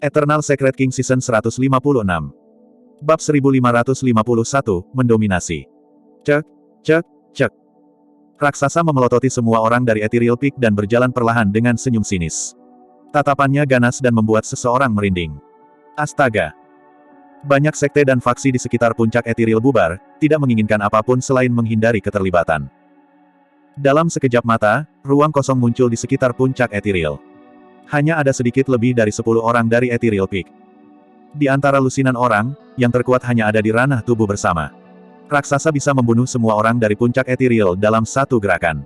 Eternal Secret King Season 156. Bab 1551, Mendominasi. Cek, cek, cek. Raksasa memelototi semua orang dari Ethereal Peak dan berjalan perlahan dengan senyum sinis. Tatapannya ganas dan membuat seseorang merinding. Astaga! Banyak sekte dan faksi di sekitar puncak Ethereal bubar, tidak menginginkan apapun selain menghindari keterlibatan. Dalam sekejap mata, ruang kosong muncul di sekitar puncak Ethereal. Hanya ada sedikit lebih dari 10 orang dari Ethereal Peak. Di antara lusinan orang, yang terkuat hanya ada di ranah tubuh bersama. Raksasa bisa membunuh semua orang dari puncak Ethereal dalam satu gerakan.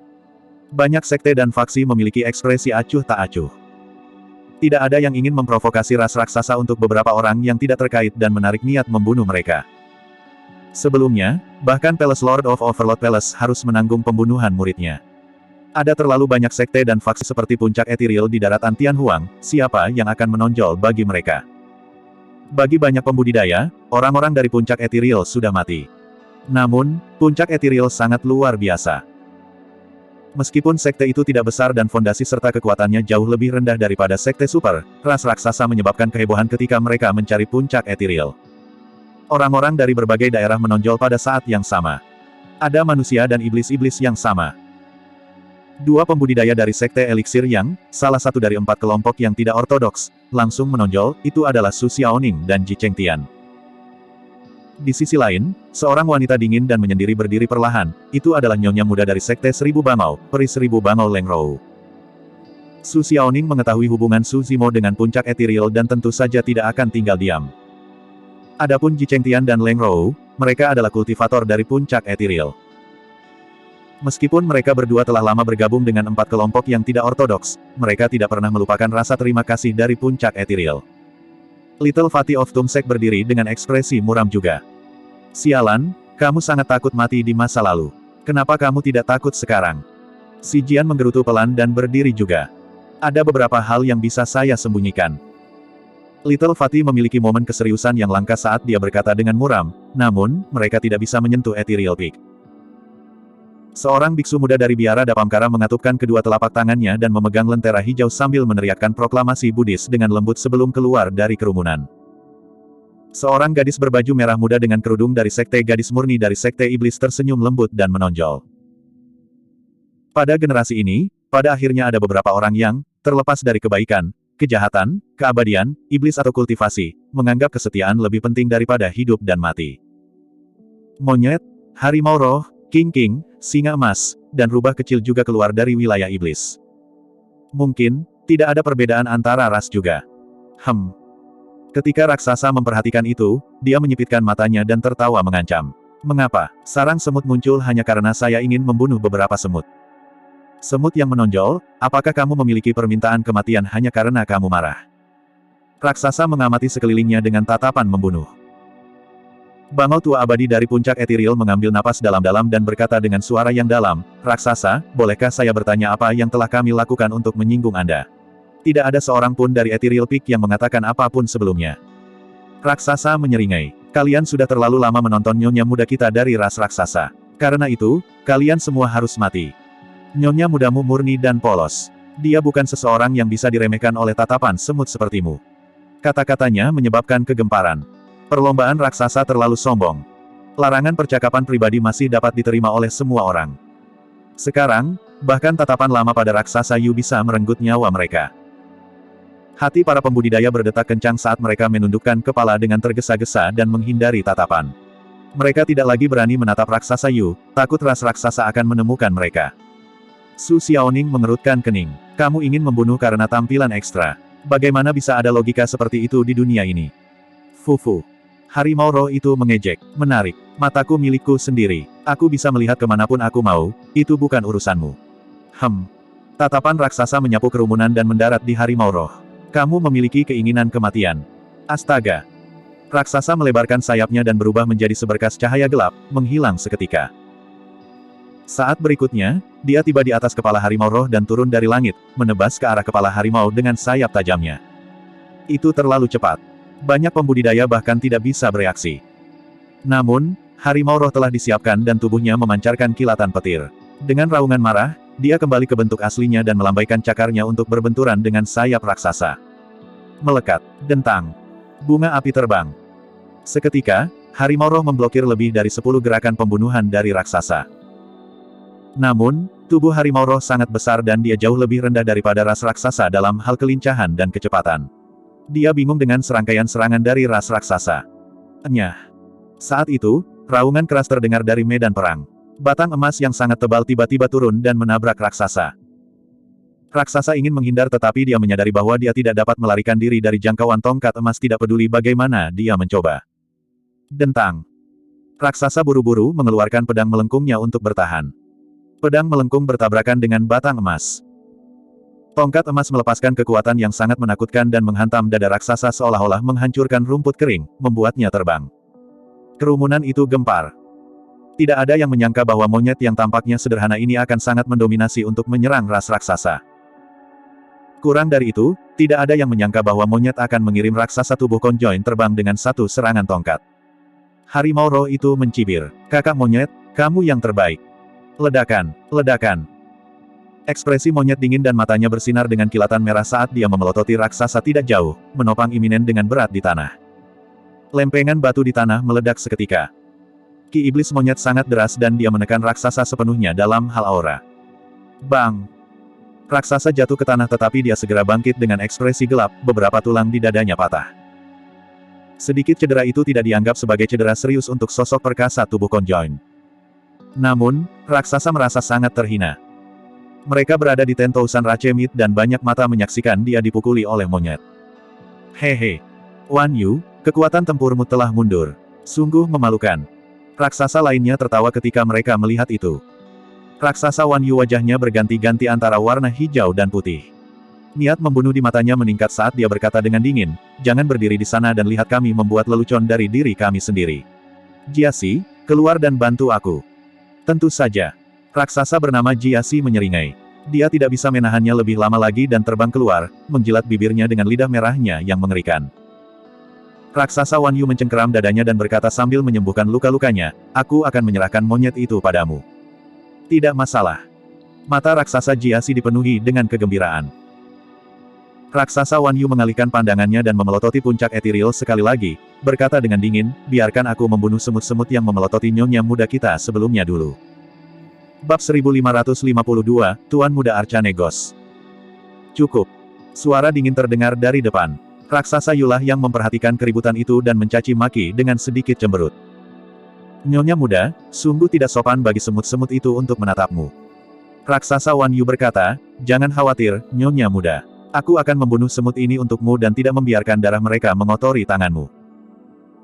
Banyak sekte dan faksi memiliki ekspresi acuh tak acuh. Tidak ada yang ingin memprovokasi ras raksasa untuk beberapa orang yang tidak terkait dan menarik niat membunuh mereka. Sebelumnya, bahkan Palace Lord of Overlord Palace harus menanggung pembunuhan muridnya. Ada terlalu banyak sekte dan faksi seperti puncak Ethereal di daratan Tianhuang, siapa yang akan menonjol bagi mereka? Bagi banyak pembudidaya, orang-orang dari puncak Ethereal sudah mati. Namun, puncak Ethereal sangat luar biasa. Meskipun sekte itu tidak besar dan fondasi serta kekuatannya jauh lebih rendah daripada sekte super, ras raksasa menyebabkan kehebohan ketika mereka mencari puncak Ethereal. Orang-orang dari berbagai daerah menonjol pada saat yang sama. Ada manusia dan iblis-iblis yang sama. Dua pembudidaya dari sekte Elixir yang, salah satu dari 4 kelompok yang tidak ortodoks, langsung menonjol, itu adalah Su Xiaoning dan Ji Chengtian. Di sisi lain, seorang wanita dingin dan menyendiri berdiri perlahan, itu adalah nyonya muda dari sekte Seribu Bangau, Peri Seribu Bangau Leng Rou. Su Xiaoning mengetahui hubungan Su Zimo dengan puncak Ethereal dan tentu saja tidak akan tinggal diam. Adapun Ji Chengtian dan Leng Rou, mereka adalah kultivator dari puncak Ethereal. Meskipun mereka berdua telah lama bergabung dengan 4 kelompok yang tidak ortodoks, mereka tidak pernah melupakan rasa terima kasih dari puncak Ethereal. Little Fatih of Tumsek berdiri dengan ekspresi muram juga. Sialan, kamu sangat takut mati di masa lalu. Kenapa kamu tidak takut sekarang? Si Jian menggerutu pelan dan berdiri juga. Ada beberapa hal yang bisa saya sembunyikan. Little Fatih memiliki momen keseriusan yang langka saat dia berkata dengan muram, namun, mereka tidak bisa menyentuh Ethereal Peak. Seorang biksu muda dari biara Dapamkara mengatupkan kedua telapak tangannya dan memegang lentera hijau sambil meneriakkan proklamasi Buddhis dengan lembut sebelum keluar dari kerumunan. Seorang gadis berbaju merah muda dengan kerudung dari sekte gadis murni dari sekte iblis tersenyum lembut dan menonjol. Pada generasi ini, pada akhirnya ada beberapa orang yang, terlepas dari kebaikan, kejahatan, keabadian, iblis atau kultivasi, menganggap kesetiaan lebih penting daripada hidup dan mati. Monyet, harimau roh, king, singa emas, dan rubah kecil juga keluar dari wilayah iblis. Mungkin, tidak ada perbedaan antara ras juga. Ketika raksasa memperhatikan itu, dia menyipitkan matanya dan tertawa mengancam. Mengapa? Sarang semut muncul hanya karena saya ingin membunuh beberapa semut. Semut yang menonjol, apakah kamu memiliki permintaan kematian hanya karena kamu marah? Raksasa mengamati sekelilingnya dengan tatapan membunuh. Bangau tua abadi dari puncak Ethereal mengambil napas dalam-dalam dan berkata dengan suara yang dalam, Raksasa, bolehkah saya bertanya apa yang telah kami lakukan untuk menyinggung Anda? Tidak ada seorang pun dari Ethereal Peak yang mengatakan apapun sebelumnya. Raksasa menyeringai. Kalian sudah terlalu lama menonton nyonya muda kita dari ras raksasa. Karena itu, kalian semua harus mati. Nyonya mudamu murni dan polos. Dia bukan seseorang yang bisa diremehkan oleh tatapan semut sepertimu. Kata-katanya menyebabkan kegemparan. Perlombaan raksasa terlalu sombong. Larangan percakapan pribadi masih dapat diterima oleh semua orang. Sekarang, bahkan tatapan lama pada raksasa Yu bisa merenggut nyawa mereka. Hati para pembudidaya berdetak kencang saat mereka menundukkan kepala dengan tergesa-gesa dan menghindari tatapan. Mereka tidak lagi berani menatap raksasa Yu, takut ras raksasa akan menemukan mereka. Su Xiaoning mengerutkan kening. Kamu ingin membunuh karena tampilan ekstra. Bagaimana bisa ada logika seperti itu di dunia ini? Fufu. Harimau roh itu mengejek, menarik. Mataku milikku sendiri. Aku bisa melihat kemanapun aku mau, itu bukan urusanmu. Tatapan raksasa menyapu kerumunan dan mendarat di harimau roh. Kamu memiliki keinginan kematian. Astaga. Raksasa melebarkan sayapnya dan berubah menjadi seberkas cahaya gelap, menghilang seketika. Saat berikutnya, dia tiba di atas kepala harimau roh dan turun dari langit, menebas ke arah kepala harimau dengan sayap tajamnya. Itu terlalu cepat. Banyak pembudidaya bahkan tidak bisa bereaksi. Namun, harimau roh telah disiapkan dan tubuhnya memancarkan kilatan petir. Dengan raungan marah, dia kembali ke bentuk aslinya dan melambaikan cakarnya untuk berbenturan dengan sayap raksasa. Melekat. Dentang. Bunga api terbang. Seketika, harimau roh memblokir lebih dari 10 gerakan pembunuhan dari raksasa. Namun, tubuh harimau roh sangat besar dan dia jauh lebih rendah daripada ras raksasa dalam hal kelincahan dan kecepatan. Dia bingung dengan serangkaian serangan dari ras raksasa. Enyah. Saat itu, raungan keras terdengar dari medan perang. Batang emas yang sangat tebal tiba-tiba turun dan menabrak raksasa. Raksasa ingin menghindar tetapi dia menyadari bahwa dia tidak dapat melarikan diri dari jangkauan tongkat emas tidak peduli bagaimana dia mencoba. Dentang. Raksasa buru-buru mengeluarkan pedang melengkungnya untuk bertahan. Pedang melengkung bertabrakan dengan batang emas. Tongkat emas melepaskan kekuatan yang sangat menakutkan dan menghantam dada raksasa seolah-olah menghancurkan rumput kering, membuatnya terbang. Kerumunan itu gempar. Tidak ada yang menyangka bahwa monyet yang tampaknya sederhana ini akan sangat mendominasi untuk menyerang ras raksasa. Kurang dari itu, tidak ada yang menyangka bahwa monyet akan mengirim raksasa tubuh konjoin terbang dengan satu serangan tongkat. Harimau roh itu mencibir. Kakak monyet, kamu yang terbaik. Ledakan, ledakan. Ekspresi monyet dingin dan matanya bersinar dengan kilatan merah saat dia memelototi raksasa tidak jauh, menopang iminen dengan berat di tanah. Lempengan batu di tanah meledak seketika. Ki iblis monyet sangat deras dan dia menekan raksasa sepenuhnya dalam hal aura. Bang! Raksasa jatuh ke tanah tetapi dia segera bangkit dengan ekspresi gelap, beberapa tulang di dadanya patah. Sedikit cedera itu tidak dianggap sebagai cedera serius untuk sosok perkasa tubuh konjoin. Namun, raksasa merasa sangat terhina. Mereka berada di Tentousan Racemit dan banyak mata menyaksikan dia dipukuli oleh monyet. Hehe. Wan Yu, kekuatan tempurmu telah mundur. Sungguh memalukan. Raksasa lainnya tertawa ketika mereka melihat itu. Raksasa Wan Yu wajahnya berganti-ganti antara warna hijau dan putih. Niat membunuh di matanya meningkat saat dia berkata dengan dingin, jangan berdiri di sana dan lihat kami membuat lelucon dari diri kami sendiri. Jiasi, keluar dan bantu aku. Tentu saja. Raksasa bernama Jiasi menyeringai. Dia tidak bisa menahannya lebih lama lagi dan terbang keluar, menjilat bibirnya dengan lidah merahnya yang mengerikan. Raksasa Wan Yu mencengkeram dadanya dan berkata sambil menyembuhkan luka-lukanya, aku akan menyerahkan monyet itu padamu. Tidak masalah. Mata raksasa Jiasi dipenuhi dengan kegembiraan. Raksasa Wan Yu mengalihkan pandangannya dan memelototi puncak etiril sekali lagi, berkata dengan dingin, biarkan aku membunuh semut-semut yang memelototi nyonya muda kita sebelumnya dulu. Bab 1552, Tuan Muda Arcanegos. Cukup. Suara dingin terdengar dari depan. Raksasa Yulah yang memperhatikan keributan itu dan mencaci maki dengan sedikit cemberut. Nyonya muda, sungguh tidak sopan bagi semut-semut itu untuk menatapmu. Raksasa Wan Yu berkata, jangan khawatir, Nyonya muda. Aku akan membunuh semut ini untukmu dan tidak membiarkan darah mereka mengotori tanganmu.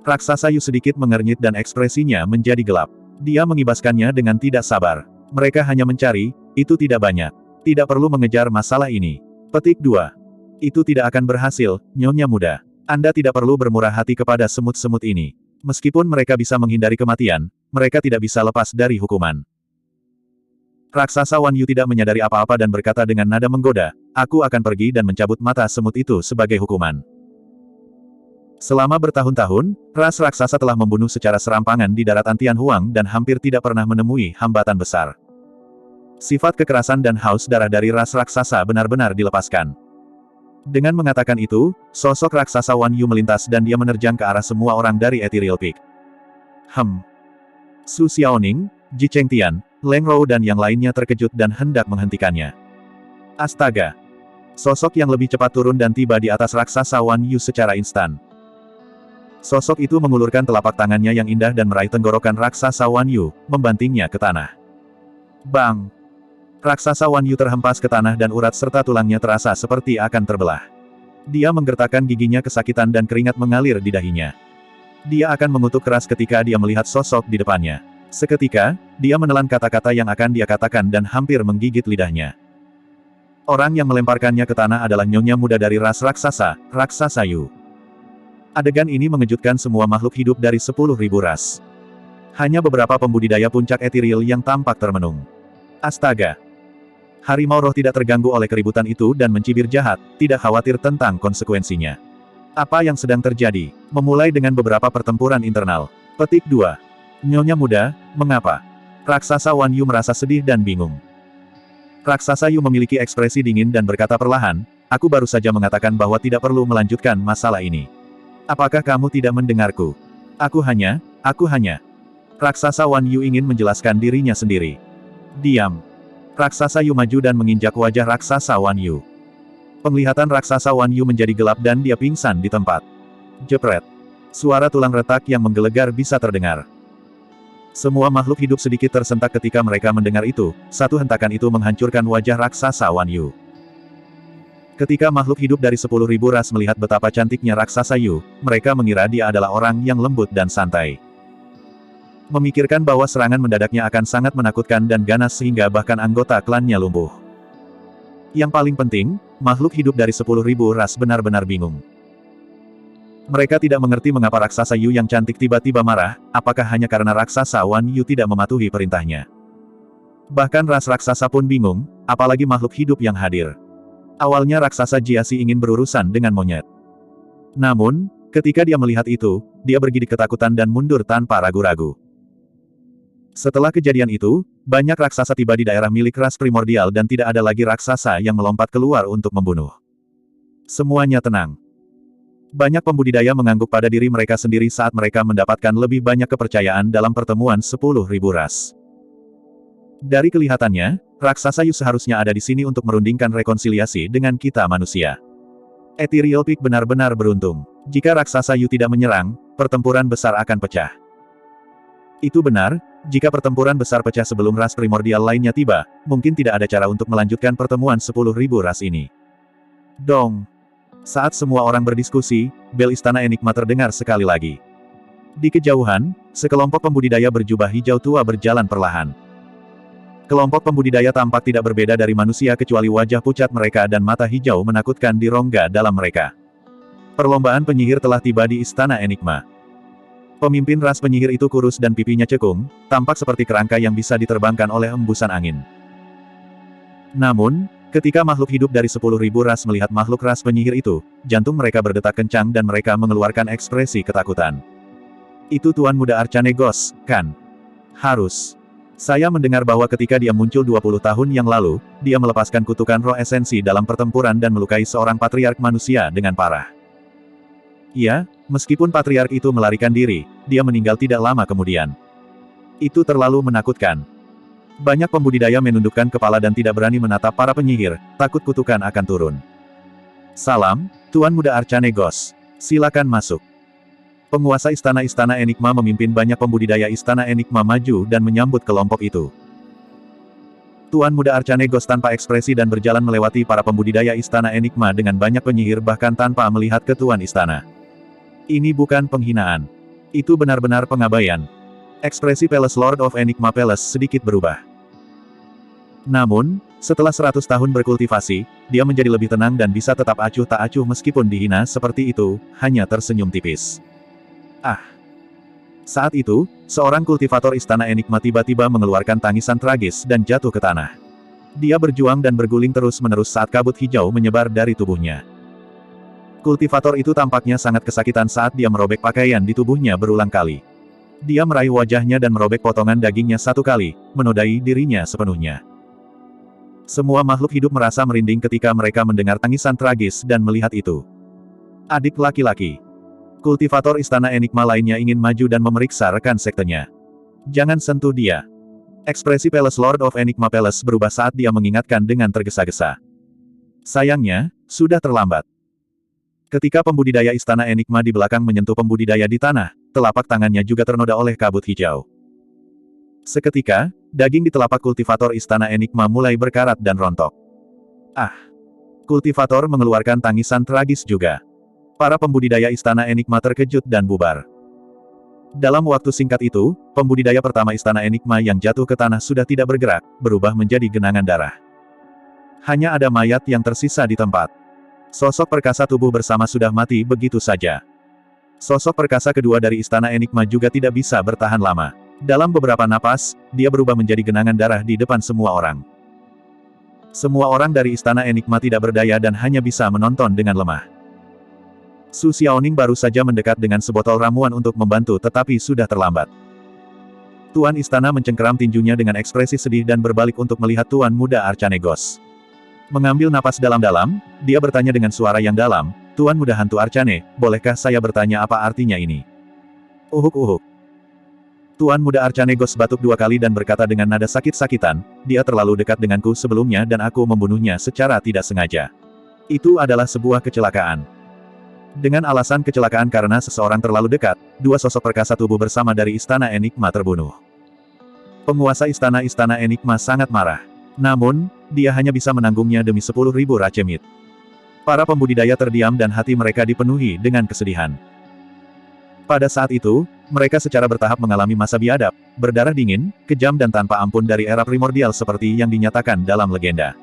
Raksasa Yu sedikit mengernyit dan ekspresinya menjadi gelap. Dia mengibaskannya dengan tidak sabar. Mereka hanya mencari, itu tidak banyak. Tidak perlu mengejar masalah ini. Petik 2. Itu tidak akan berhasil, Nyonya muda. Anda tidak perlu bermurah hati kepada semut-semut ini. Meskipun mereka bisa menghindari kematian, mereka tidak bisa lepas dari hukuman. Raksasa Wan Yu tidak menyadari apa-apa dan berkata dengan nada menggoda, aku akan pergi dan mencabut mata semut itu sebagai hukuman. Selama bertahun-tahun, ras raksasa telah membunuh secara serampangan di daratan Tianhuang dan hampir tidak pernah menemui hambatan besar. Sifat kekerasan dan haus darah dari ras raksasa benar-benar dilepaskan. Dengan mengatakan itu, sosok raksasa Wan Yu melintas dan dia menerjang ke arah semua orang dari Ethereal Peak. Su Xiaoning, Ji Chengtian, Leng Rou dan yang lainnya terkejut dan hendak menghentikannya. Astaga! Sosok yang lebih cepat turun dan tiba di atas raksasa Wan Yu secara instan. Sosok itu mengulurkan telapak tangannya yang indah dan meraih tenggorokan raksasa Wan Yu, membantingnya ke tanah. Bang! Raksasa Wan Yu terhempas ke tanah dan urat serta tulangnya terasa seperti akan terbelah. Dia menggertakkan giginya kesakitan dan keringat mengalir di dahinya. Dia akan mengutuk keras ketika dia melihat sosok di depannya. Seketika, dia menelan kata-kata yang akan dia katakan dan hampir menggigit lidahnya. Orang yang melemparkannya ke tanah adalah nyonya muda dari ras raksasa, Raksasa Yu. Adegan ini mengejutkan semua makhluk hidup dari 10.000 ras. Hanya beberapa pembudidaya puncak etiril yang tampak termenung. Astaga! Harimau roh tidak terganggu oleh keributan itu dan mencibir jahat, tidak khawatir tentang konsekuensinya. Apa yang sedang terjadi? Memulai dengan beberapa pertempuran internal. Petik 2. Nyonya muda, mengapa? Raksasa Wan Yu merasa sedih dan bingung. Raksasa Yu memiliki ekspresi dingin dan berkata perlahan, aku baru saja mengatakan bahwa tidak perlu melanjutkan masalah ini. Apakah kamu tidak mendengarku? Aku hanya... Raksasa Wan Yu ingin menjelaskan dirinya sendiri. Diam. Raksasa Yu maju dan menginjak wajah raksasa Wan Yu. Penglihatan raksasa Wan Yu menjadi gelap dan dia pingsan di tempat. Jepret. Suara tulang retak yang menggelegar bisa terdengar. Semua makhluk hidup sedikit tersentak ketika mereka mendengar itu, satu hentakan itu menghancurkan wajah raksasa Wan Yu. Ketika makhluk hidup dari 10.000 ras melihat betapa cantiknya raksasa Yu, mereka mengira dia adalah orang yang lembut dan santai. Memikirkan bahwa serangan mendadaknya akan sangat menakutkan dan ganas sehingga bahkan anggota klannya lumpuh. Yang paling penting, makhluk hidup dari 10.000 ras benar-benar bingung. Mereka tidak mengerti mengapa raksasa Yu yang cantik tiba-tiba marah, apakah hanya karena raksasa Wan Yu tidak mematuhi perintahnya. Bahkan ras raksasa pun bingung, apalagi makhluk hidup yang hadir. Awalnya raksasa Jiasi ingin berurusan dengan monyet. Namun, ketika dia melihat itu, dia bergidik ketakutan dan mundur tanpa ragu-ragu. Setelah kejadian itu, banyak raksasa tiba di daerah milik ras primordial dan tidak ada lagi raksasa yang melompat keluar untuk membunuh. Semuanya tenang. Banyak pembudidaya mengangguk pada diri mereka sendiri saat mereka mendapatkan lebih banyak kepercayaan dalam pertemuan 10.000 ras. Dari kelihatannya, raksasa Yu seharusnya ada di sini untuk merundingkan rekonsiliasi dengan kita manusia. Ethereal Peak benar-benar beruntung. Jika raksasa Yu tidak menyerang, pertempuran besar akan pecah. Itu benar, jika pertempuran besar pecah sebelum ras primordial lainnya tiba, mungkin tidak ada cara untuk melanjutkan pertemuan 10.000 ras ini. Dong. Saat semua orang berdiskusi, bel istana Enigma terdengar sekali lagi. Di kejauhan, sekelompok pembudidaya berjubah hijau tua berjalan perlahan. Kelompok pembudidaya tampak tidak berbeda dari manusia kecuali wajah pucat mereka dan mata hijau menakutkan di rongga dalam mereka. Perlombaan penyihir telah tiba di istana Enigma. Pemimpin ras penyihir itu kurus dan pipinya cekung, tampak seperti kerangka yang bisa diterbangkan oleh embusan angin. Namun, ketika makhluk hidup dari 10.000 ras melihat makhluk ras penyihir itu, jantung mereka berdetak kencang dan mereka mengeluarkan ekspresi ketakutan. Itu Tuan Muda Arcanegos, kan? Harus. Saya mendengar bahwa ketika dia muncul 20 tahun yang lalu, dia melepaskan kutukan roh esensi dalam pertempuran dan melukai seorang patriark manusia dengan parah. Iya, meskipun patriark itu melarikan diri, dia meninggal tidak lama kemudian. Itu terlalu menakutkan. Banyak pembudidaya menundukkan kepala dan tidak berani menatap para penyihir, takut kutukan akan turun. Salam, Tuan Muda Arcanegos. Silakan masuk. Penguasa istana-istana Enigma memimpin banyak pembudidaya istana Enigma maju dan menyambut kelompok itu. Tuan Muda Arcanegos tanpa ekspresi dan berjalan melewati para pembudidaya istana Enigma dengan banyak penyihir bahkan tanpa melihat ke Tuan istana. Ini bukan penghinaan. Itu benar-benar pengabaian. Ekspresi Palace Lord of Enigma Palace sedikit berubah. Namun, setelah 100 tahun berkultivasi, dia menjadi lebih tenang dan bisa tetap acuh tak acuh meskipun dihina seperti itu, hanya tersenyum tipis. Ah! Saat itu, seorang kultivator istana Enigma tiba-tiba mengeluarkan tangisan tragis dan jatuh ke tanah. Dia berjuang dan berguling terus-menerus saat kabut hijau menyebar dari tubuhnya. Kultivator itu tampaknya sangat kesakitan saat dia merobek pakaian di tubuhnya berulang kali. Dia meraih wajahnya dan merobek potongan dagingnya satu kali, menodai dirinya sepenuhnya. Semua makhluk hidup merasa merinding ketika mereka mendengar tangisan tragis dan melihat itu. Adik laki-laki. Kultivator istana Enigma lainnya ingin maju dan memeriksa rekan sektenya. Jangan sentuh dia. Ekspresi Palace Lord of Enigma Palace berubah saat dia mengingatkan dengan tergesa-gesa. Sayangnya, sudah terlambat. Ketika pembudidaya istana Enigma di belakang menyentuh pembudidaya di tanah, telapak tangannya juga ternoda oleh kabut hijau. Seketika, daging di telapak kultivator istana Enigma mulai berkarat dan rontok. Ah! Kultivator mengeluarkan tangisan tragis juga. Para pembudidaya istana Enigma terkejut dan bubar. Dalam waktu singkat itu, pembudidaya pertama istana Enigma yang jatuh ke tanah sudah tidak bergerak, berubah menjadi genangan darah. Hanya ada mayat yang tersisa di tempat. Sosok perkasa tubuh bersama sudah mati begitu saja. Sosok perkasa kedua dari istana Enigma juga tidak bisa bertahan lama. Dalam beberapa napas, dia berubah menjadi genangan darah di depan semua orang. Semua orang dari istana Enigma tidak berdaya dan hanya bisa menonton dengan lemah. Su Xiaoning baru saja mendekat dengan sebotol ramuan untuk membantu tetapi sudah terlambat. Tuan istana mencengkeram tinjunya dengan ekspresi sedih dan berbalik untuk melihat Tuan Muda Arcanegos. Mengambil napas dalam-dalam, dia bertanya dengan suara yang dalam, Tuan Muda Hantu Arcane, bolehkah saya bertanya apa artinya ini? Uhuk-uhuk. Tuan Muda Arcane Ghost batuk 2 kali dan berkata dengan nada sakit-sakitan, dia terlalu dekat denganku sebelumnya dan aku membunuhnya secara tidak sengaja. Itu adalah sebuah kecelakaan. Dengan alasan kecelakaan karena seseorang terlalu dekat, 2 sosok perkasa tubuh bersama dari Istana Enigma terbunuh. Penguasa Istana Enigma sangat marah. Namun, dia hanya bisa menanggungnya demi 10.000 racemit. Para pembudidaya terdiam dan hati mereka dipenuhi dengan kesedihan. Pada saat itu, mereka secara bertahap mengalami masa biadab, berdarah dingin, kejam dan tanpa ampun dari era primordial seperti yang dinyatakan dalam legenda.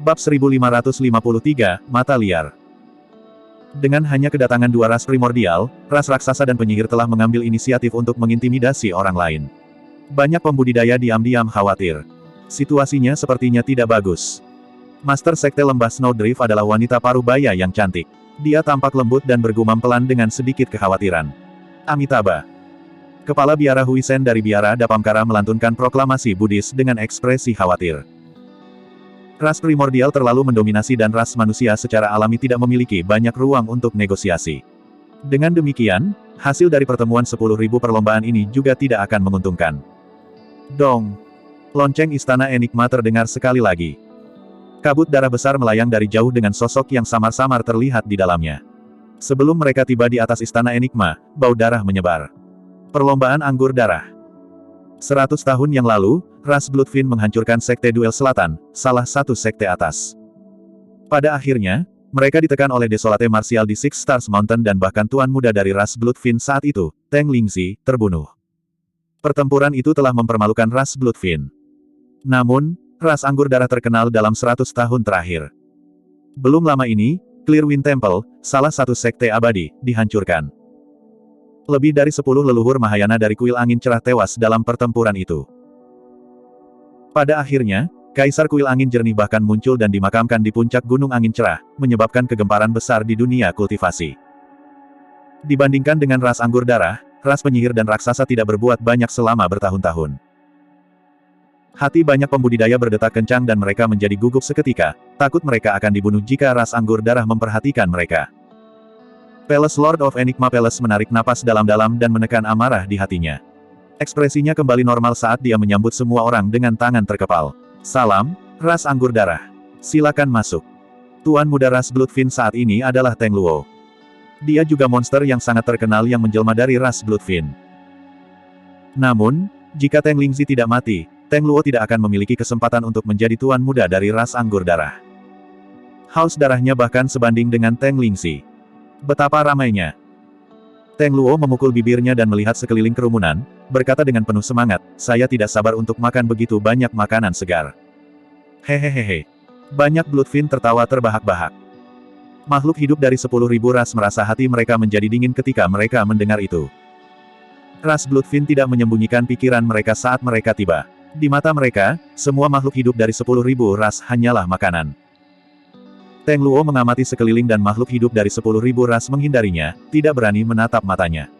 Bab 1553, Mata Liar. Dengan hanya kedatangan 2 ras primordial, ras raksasa dan penyihir telah mengambil inisiatif untuk mengintimidasi orang lain. Banyak pembudidaya diam-diam khawatir. Situasinya sepertinya tidak bagus. Master Sekte Lembah Snowdrift adalah wanita parubaya yang cantik. Dia tampak lembut dan bergumam pelan dengan sedikit kekhawatiran. Amitabha. Kepala biara Huisen dari biara Dapamkara melantunkan proklamasi Buddhis dengan ekspresi khawatir. Ras primordial terlalu mendominasi dan ras manusia secara alami tidak memiliki banyak ruang untuk negosiasi. Dengan demikian, hasil dari pertemuan 10.000 perlombaan ini juga tidak akan menguntungkan. Dong. Lonceng Istana Enigma terdengar sekali lagi. Kabut darah besar melayang dari jauh dengan sosok yang samar-samar terlihat di dalamnya. Sebelum mereka tiba di atas Istana Enigma, bau darah menyebar. Perlombaan anggur darah. 100 tahun yang lalu, ras Bloodfin menghancurkan Sekte Duel Selatan, salah satu sekte atas. Pada akhirnya, mereka ditekan oleh Desolate Martial di Six Stars Mountain dan bahkan tuan muda dari ras Bloodfin saat itu, Teng Lingzi, terbunuh. Pertempuran itu telah mempermalukan ras Bloodfin. Namun, ras anggur darah terkenal dalam 100 tahun terakhir. Belum lama ini, Clearwind Temple, salah satu sekte abadi, dihancurkan. Lebih dari 10 leluhur Mahayana dari kuil angin cerah tewas dalam pertempuran itu. Pada akhirnya, Kaisar Kuil Angin Jernih bahkan muncul dan dimakamkan di puncak Gunung Angin Cerah, menyebabkan kegemparan besar di dunia kultivasi. Dibandingkan dengan ras anggur darah, ras penyihir dan raksasa tidak berbuat banyak selama bertahun-tahun. Hati banyak pembudidaya berdetak kencang dan mereka menjadi gugup seketika, takut mereka akan dibunuh jika ras anggur darah memperhatikan mereka. Palace Lord of Enigma Palace menarik napas dalam-dalam dan menekan amarah di hatinya. Ekspresinya kembali normal saat dia menyambut semua orang dengan tangan terkepal. Salam, ras anggur darah. Silakan masuk. Tuan muda ras Bloodfin saat ini adalah Teng Luo. Dia juga monster yang sangat terkenal yang menjelma dari ras Bloodfin. Namun, jika Teng Lingzi tidak mati, Teng Luo tidak akan memiliki kesempatan untuk menjadi tuan muda dari ras anggur darah. Haus darahnya bahkan sebanding dengan Teng Lingzi. Betapa ramainya. Teng Luo memukul bibirnya dan melihat sekeliling kerumunan, berkata dengan penuh semangat, saya tidak sabar untuk makan begitu banyak makanan segar. Hehehehe. Banyak Bloodfin tertawa terbahak-bahak. Makhluk hidup dari 10.000 ras merasa hati mereka menjadi dingin ketika mereka mendengar itu. Ras Bloodfin tidak menyembunyikan pikiran mereka saat mereka tiba. Di mata mereka, semua makhluk hidup dari 10.000 ras hanyalah makanan. Teng Luo mengamati sekeliling dan makhluk hidup dari 10.000 ras menghindarinya, tidak berani menatap matanya.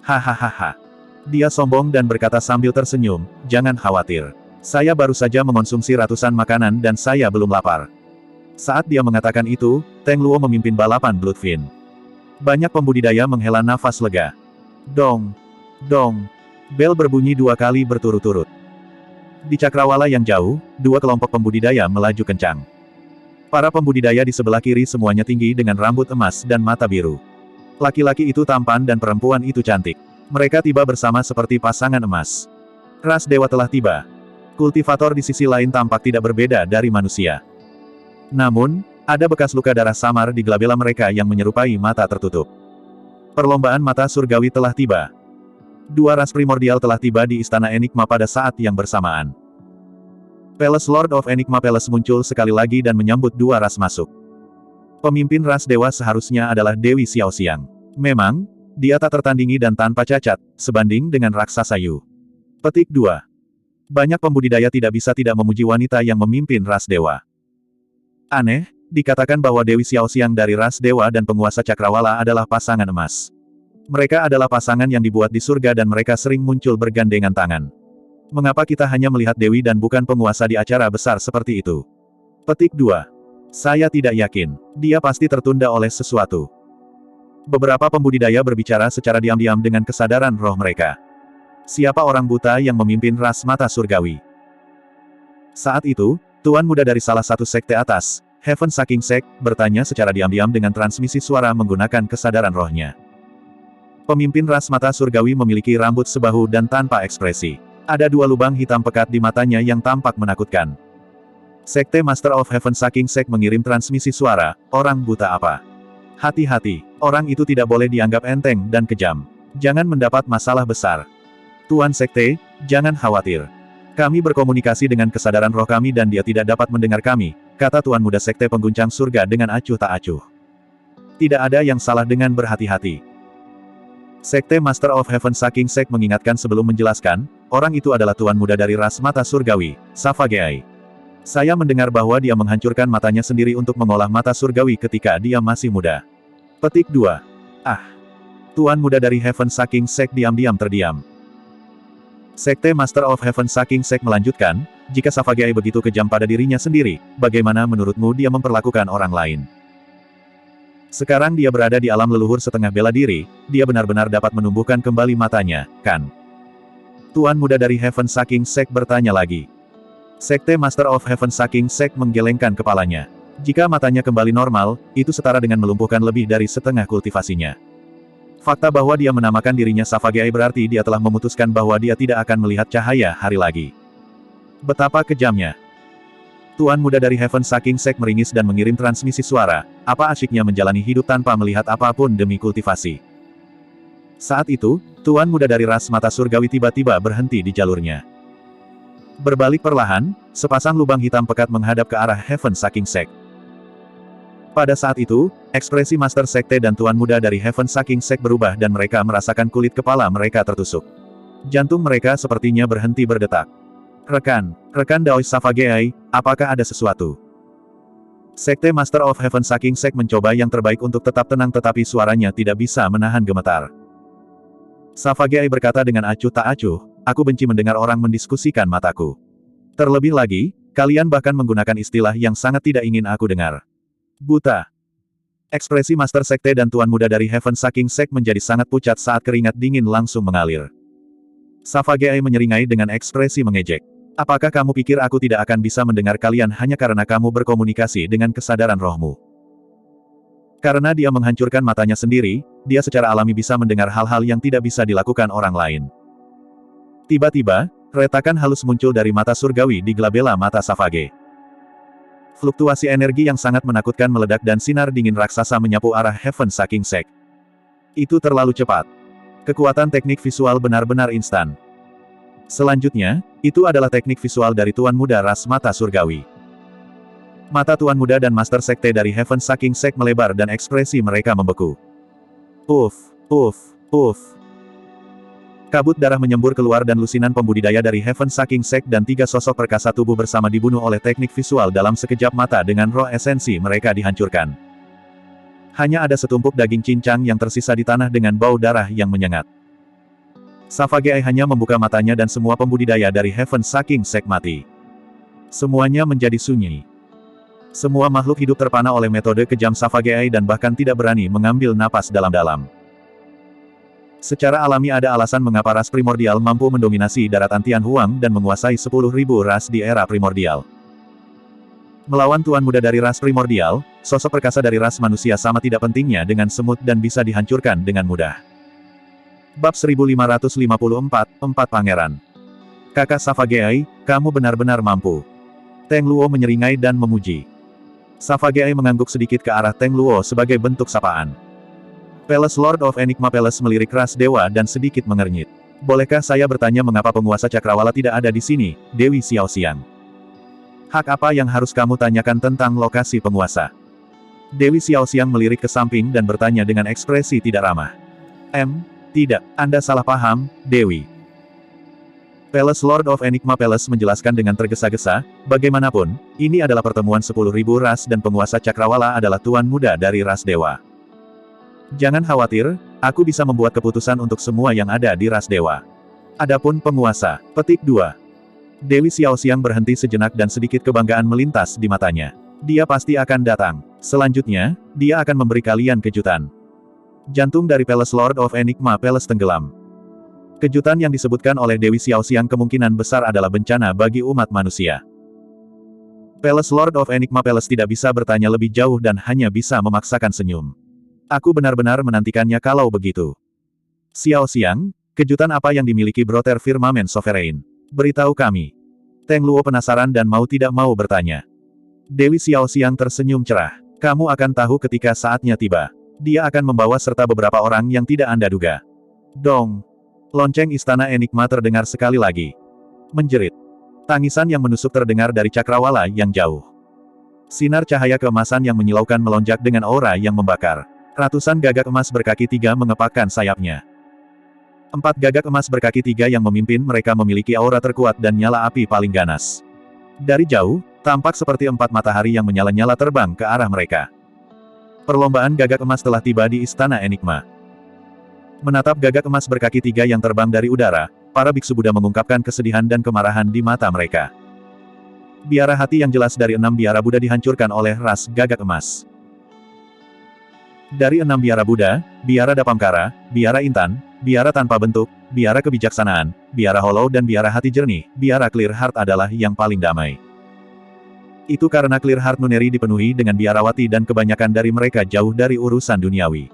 Hahaha. Dia sombong dan berkata sambil tersenyum, jangan khawatir. Saya baru saja mengonsumsi ratusan makanan dan saya belum lapar. Saat dia mengatakan itu, Teng Luo memimpin balapan Bloodfin. Banyak pembudidaya menghela nafas lega. Dong. Dong. Bel berbunyi 2 kali berturut-turut. Di cakrawala yang jauh, 2 kelompok pembudidaya melaju kencang. Para pembudidaya di sebelah kiri semuanya tinggi dengan rambut emas dan mata biru. Laki-laki itu tampan dan perempuan itu cantik. Mereka tiba bersama seperti pasangan emas. Ras dewa telah tiba. Kultivator di sisi lain tampak tidak berbeda dari manusia. Namun, ada bekas luka darah samar di glabela mereka yang menyerupai mata tertutup. Perlombaan mata surgawi telah tiba. 2 ras primordial telah tiba di Istana Enigma pada saat yang bersamaan. Palace Lord of Enigma Palace muncul sekali lagi dan menyambut 2 ras masuk. Pemimpin ras dewa seharusnya adalah Dewi Xiaoxiang. Memang, dia tak tertandingi dan tanpa cacat, sebanding dengan raksasa Yu. Petik 2. Banyak pembudidaya tidak bisa tidak memuji wanita yang memimpin ras dewa. Aneh, dikatakan bahwa Dewi Xiaoxiang dari ras dewa dan penguasa cakrawala adalah pasangan emas. Mereka adalah pasangan yang dibuat di surga dan mereka sering muncul bergandengan tangan. Mengapa kita hanya melihat Dewi dan bukan penguasa di acara besar seperti itu? Petik 2. Saya tidak yakin. Dia pasti tertunda oleh sesuatu. Beberapa pembudidaya berbicara secara diam-diam dengan kesadaran roh mereka. Siapa orang buta yang memimpin ras mata surgawi? Saat itu, tuan muda dari salah satu sekte atas, Heaven Sucking Sect, bertanya secara diam-diam dengan transmisi suara menggunakan kesadaran rohnya. Pemimpin ras mata surgawi memiliki rambut sebahu dan tanpa ekspresi. Ada 2 lubang hitam pekat di matanya yang tampak menakutkan. Sekte Master of Heaven Sucking Sect mengirim transmisi suara, orang buta apa? Hati-hati, orang itu tidak boleh dianggap enteng dan kejam. Jangan mendapat masalah besar. Tuan Sekte, jangan khawatir. Kami berkomunikasi dengan kesadaran roh kami dan dia tidak dapat mendengar kami, kata Tuan Muda Sekte Pengguncang Surga dengan acuh tak acuh. Tidak ada yang salah dengan berhati-hati. Sekte Master of Heaven Sucking Sect mengingatkan sebelum menjelaskan, orang itu adalah Tuan Muda dari ras mata surgawi, Safageai. Saya mendengar bahwa dia menghancurkan matanya sendiri untuk mengolah mata surgawi ketika dia masih muda. Petik 2. Tuan muda dari Heaven Sucking Sect diam-diam terdiam. Sekte Master of Heaven Sucking Sect melanjutkan, jika Safageai begitu kejam pada dirinya sendiri, bagaimana menurutmu dia memperlakukan orang lain? Sekarang dia berada di alam leluhur setengah bela diri, dia benar-benar dapat menumbuhkan kembali matanya, kan? Tuan muda dari Heaven Sucking Sect bertanya lagi. Sekte Master of Heaven Sucking Sect menggelengkan kepalanya. Jika matanya kembali normal, itu setara dengan melumpuhkan lebih dari setengah kultivasinya. Fakta bahwa dia menamakan dirinya Safageai berarti dia telah memutuskan bahwa dia tidak akan melihat cahaya hari lagi. Betapa kejamnya. Tuan muda dari Heaven Sucking Sect meringis dan mengirim transmisi suara, apa asyiknya menjalani hidup tanpa melihat apapun demi kultivasi. Saat itu, Tuan muda dari ras mata surgawi tiba-tiba berhenti di jalurnya. Berbalik perlahan, sepasang lubang hitam pekat menghadap ke arah Heaven Sucking Sect. Pada saat itu, ekspresi Master Sekte dan Tuan Muda dari Heaven Sucking Sect berubah dan mereka merasakan kulit kepala mereka tertusuk. Jantung mereka sepertinya berhenti berdetak. Rekan Daois Safageai, apakah ada sesuatu? Sekte Master of Heaven Sucking Sect mencoba yang terbaik untuk tetap tenang tetapi suaranya tidak bisa menahan gemetar. Safageai berkata dengan acuh tak acuh, aku benci mendengar orang mendiskusikan mataku. Terlebih lagi, kalian bahkan menggunakan istilah yang sangat tidak ingin aku dengar. Buta. Ekspresi Master Sekte dan Tuan Muda dari Heaven Sucking Sect menjadi sangat pucat saat keringat dingin langsung mengalir. Safageai menyeringai dengan ekspresi mengejek. Apakah kamu pikir aku tidak akan bisa mendengar kalian hanya karena kamu berkomunikasi dengan kesadaran rohmu? Karena dia menghancurkan matanya sendiri, dia secara alami bisa mendengar hal-hal yang tidak bisa dilakukan orang lain. Tiba-tiba, retakan halus muncul dari mata surgawi di glabela mata Safage. Fluktuasi energi yang sangat menakutkan meledak dan sinar dingin raksasa menyapu arah Heaven Sucking Sect. Itu terlalu cepat. Kekuatan teknik visual benar-benar instan. Selanjutnya, itu adalah teknik visual dari Tuan Muda ras mata surgawi. Mata Tuan Muda dan Master Sekte dari Heaven Sucking Sect melebar dan ekspresi mereka membeku. Puff, puff, puff. Kabut darah menyembur keluar dan lusinan pembudidaya dari Heaven Sucking Sect dan 3 sosok perkasa tubuh bersama dibunuh oleh teknik visual dalam sekejap mata dengan roh esensi mereka dihancurkan. Hanya ada setumpuk daging cincang yang tersisa di tanah dengan bau darah yang menyengat. Safageai hanya membuka matanya dan semua pembudidaya dari Heaven Sucking Sect mati. Semuanya menjadi sunyi. Semua makhluk hidup terpana oleh metode kejam Safageai dan bahkan tidak berani mengambil napas dalam-dalam. Secara alami ada alasan mengapa ras primordial mampu mendominasi daratan Tianhuang dan menguasai 10.000 ras di era primordial. Melawan Tuan Muda dari ras primordial, sosok perkasa dari ras manusia sama tidak pentingnya dengan semut dan bisa dihancurkan dengan mudah. Bab 1554, 4 Pangeran. Kakak Safageai, kamu benar-benar mampu. Teng Luo menyeringai dan memuji. Safageai mengangguk sedikit ke arah Teng Luo sebagai bentuk sapaan. Palace Lord of Enigma Palace melirik ras dewa dan sedikit mengernyit. Bolehkah saya bertanya mengapa penguasa Cakrawala tidak ada di sini, Dewi Xiaoxiang? Hak apa yang harus kamu tanyakan tentang lokasi penguasa? Dewi Xiaoxiang melirik ke samping dan bertanya dengan ekspresi tidak ramah. Tidak, Anda salah paham, Dewi. Palace Lord of Enigma Palace menjelaskan dengan tergesa-gesa, bagaimanapun, ini adalah pertemuan 10.000 ras dan penguasa Cakrawala adalah Tuan Muda dari ras dewa. Jangan khawatir, aku bisa membuat keputusan untuk semua yang ada di ras dewa. Adapun penguasa, petik 2. Dewi Xiaoxiang berhenti sejenak dan sedikit kebanggaan melintas di matanya. Dia pasti akan datang. Selanjutnya, dia akan memberi kalian kejutan. Jantung dari Palace Lord of Enigma Palace tenggelam. Kejutan yang disebutkan oleh Dewi Xiaoxiang kemungkinan besar adalah bencana bagi umat manusia. Palace Lord of Enigma Palace tidak bisa bertanya lebih jauh dan hanya bisa memaksakan senyum. Aku benar-benar menantikannya kalau begitu. Xiaoxiang, kejutan apa yang dimiliki Brother Firmament Sovereign? Beritahu kami. Teng Luo penasaran dan mau tidak mau bertanya. Dewi Xiaoxiang tersenyum cerah. Kamu akan tahu ketika saatnya tiba. Dia akan membawa serta beberapa orang yang tidak Anda duga. Dong. Lonceng istana Enigma terdengar sekali lagi. Menjerit. Tangisan yang menusuk terdengar dari cakrawala yang jauh. Sinar cahaya keemasan yang menyilaukan melonjak dengan aura yang membakar. Ratusan gagak emas berkaki tiga mengepakkan sayapnya. 4 gagak emas berkaki tiga yang memimpin mereka memiliki aura terkuat dan nyala api paling ganas. Dari jauh, tampak seperti 4 matahari yang menyala-nyala terbang ke arah mereka. Perlombaan gagak emas telah tiba di Istana Enigma. Menatap gagak emas berkaki tiga yang terbang dari udara, para biksu Buddha mengungkapkan kesedihan dan kemarahan di mata mereka. Biara hati yang jelas dari 6 biara Buddha dihancurkan oleh ras gagak emas. Dari 6 biara Buddha, biara Dapamkara, biara Intan, biara tanpa bentuk, biara kebijaksanaan, biara Hollow dan biara hati jernih, biara Clear Heart adalah yang paling damai. Itu karena Clear Heart Nuneri dipenuhi dengan biarawati dan kebanyakan dari mereka jauh dari urusan duniawi.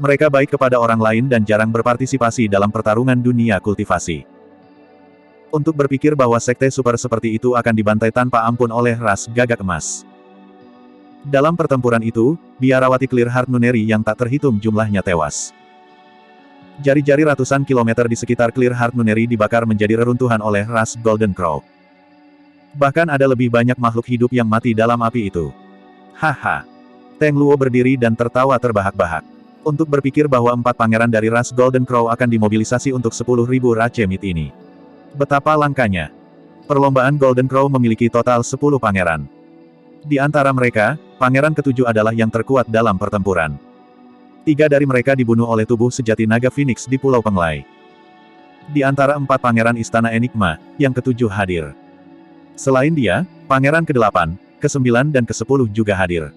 Mereka baik kepada orang lain dan jarang berpartisipasi dalam pertarungan dunia kultivasi. Untuk berpikir bahwa sekte super seperti itu akan dibantai tanpa ampun oleh ras gagak emas. Dalam pertempuran itu, biarawati Clear Heart Nuneri yang tak terhitung jumlahnya tewas. Jari-jari ratusan kilometer di sekitar Clear Heart Nuneri dibakar menjadi reruntuhan oleh ras Golden Crow. Bahkan ada lebih banyak makhluk hidup yang mati dalam api itu. Haha. Teng Luo berdiri dan tertawa terbahak-bahak. Untuk berpikir bahwa 4 pangeran dari ras Golden Crow akan dimobilisasi untuk 10.000 racemit ini. Betapa langkanya. Perlombaan Golden Crow memiliki total 10 pangeran. Di antara mereka, pangeran ketujuh adalah yang terkuat dalam pertempuran. 3 dari mereka dibunuh oleh tubuh sejati naga Phoenix di Pulau Penglai. Di antara 4 pangeran Istana Enigma, yang ketujuh hadir. Selain dia, pangeran ke-8, ke-9 dan ke-10 juga hadir.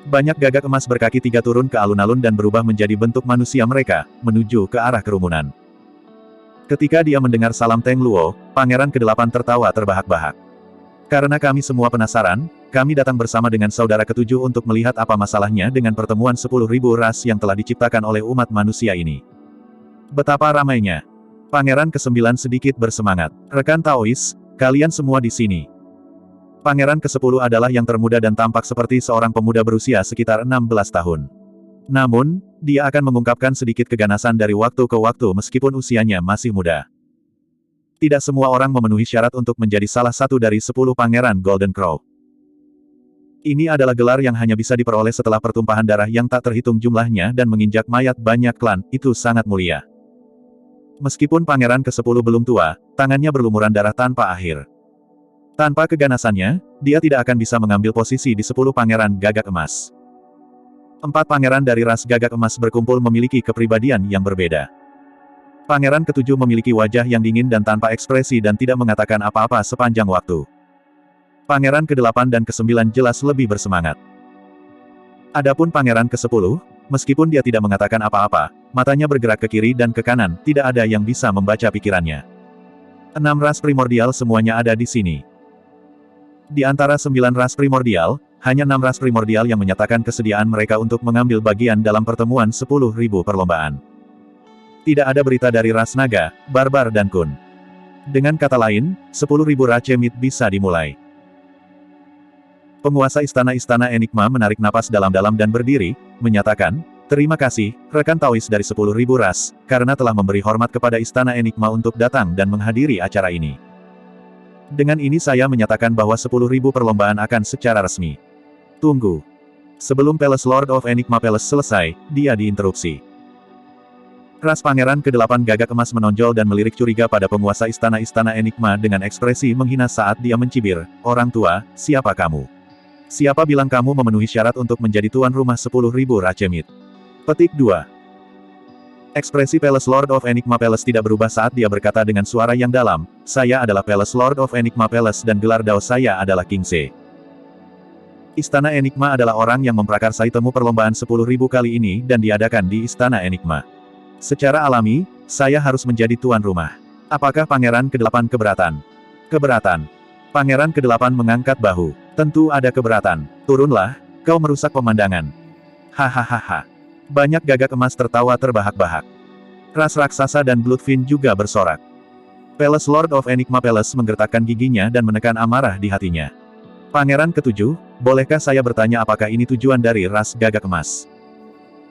Banyak gagak emas berkaki tiga turun ke alun-alun dan berubah menjadi bentuk manusia mereka, menuju ke arah kerumunan. Ketika dia mendengar salam Teng Luo, pangeran ke-8 tertawa terbahak-bahak. Karena kami semua penasaran, kami datang bersama dengan saudara ketujuh untuk melihat apa masalahnya dengan pertemuan 10.000 ras yang telah diciptakan oleh umat manusia ini. Betapa ramainya. Pangeran ke-9 sedikit bersemangat. Rekan Taois, kalian semua di sini. Pangeran ke-10 adalah yang termuda dan tampak seperti seorang pemuda berusia sekitar 16 tahun. Namun, dia akan mengungkapkan sedikit keganasan dari waktu ke waktu meskipun usianya masih muda. Tidak semua orang memenuhi syarat untuk menjadi salah satu dari 10 pangeran Golden Crow. Ini adalah gelar yang hanya bisa diperoleh setelah pertumpahan darah yang tak terhitung jumlahnya dan menginjak mayat banyak klan, itu sangat mulia. Meskipun pangeran ke-10 belum tua, tangannya berlumuran darah tanpa akhir. Tanpa keganasannya, dia tidak akan bisa mengambil posisi di 10 pangeran gagak emas. 4 pangeran dari ras gagak emas berkumpul memiliki kepribadian yang berbeda. Pangeran ke-7 memiliki wajah yang dingin dan tanpa ekspresi dan tidak mengatakan apa-apa sepanjang waktu. Pangeran ke-8 dan ke-9 jelas lebih bersemangat. Adapun pangeran ke-10, meskipun dia tidak mengatakan apa-apa, matanya bergerak ke kiri dan ke kanan, tidak ada yang bisa membaca pikirannya. 6 ras primordial semuanya ada di sini. Di antara 9 ras primordial, hanya 6 ras primordial yang menyatakan kesediaan mereka untuk mengambil bagian dalam pertemuan 10.000 perlombaan. Tidak ada berita dari ras naga, barbar dan kun. Dengan kata lain, 10.000 racemit bisa dimulai. Penguasa istana-istana Enigma menarik napas dalam-dalam dan berdiri, menyatakan, terima kasih, rekan Taois dari 10.000 ras, karena telah memberi hormat kepada istana Enigma untuk datang dan menghadiri acara ini. Dengan ini saya menyatakan bahwa 10.000 perlombaan akan secara resmi. Tunggu. Sebelum Palace Lord of Enigma Palace selesai, dia diinterupsi. Ras pangeran ke-8 gagak emas menonjol dan melirik curiga pada penguasa istana-istana Enigma dengan ekspresi menghina saat dia mencibir, orang tua, siapa kamu? Siapa bilang kamu memenuhi syarat untuk menjadi tuan rumah 10.000 racemit? Petik 2. Ekspresi Palace Lord of Enigma Palace tidak berubah saat dia berkata dengan suara yang dalam, saya adalah Palace Lord of Enigma Palace dan gelar Dao saya adalah King Se. Istana Enigma adalah orang yang memprakarsai temu perlombaan 10.000 kali ini dan diadakan di Istana Enigma. Secara alami, saya harus menjadi tuan rumah. Apakah Pangeran ke-8 keberatan? Keberatan. Pangeran ke-8 mengangkat bahu. Tentu ada keberatan. Turunlah, kau merusak pemandangan. Hahaha. Banyak gagak emas tertawa terbahak-bahak. Ras raksasa dan Bloodfin juga bersorak. Palace Lord of Enigma Palace menggertakkan giginya dan menekan amarah di hatinya. Pangeran ke-7, bolehkah saya bertanya apakah ini tujuan dari ras gagak emas?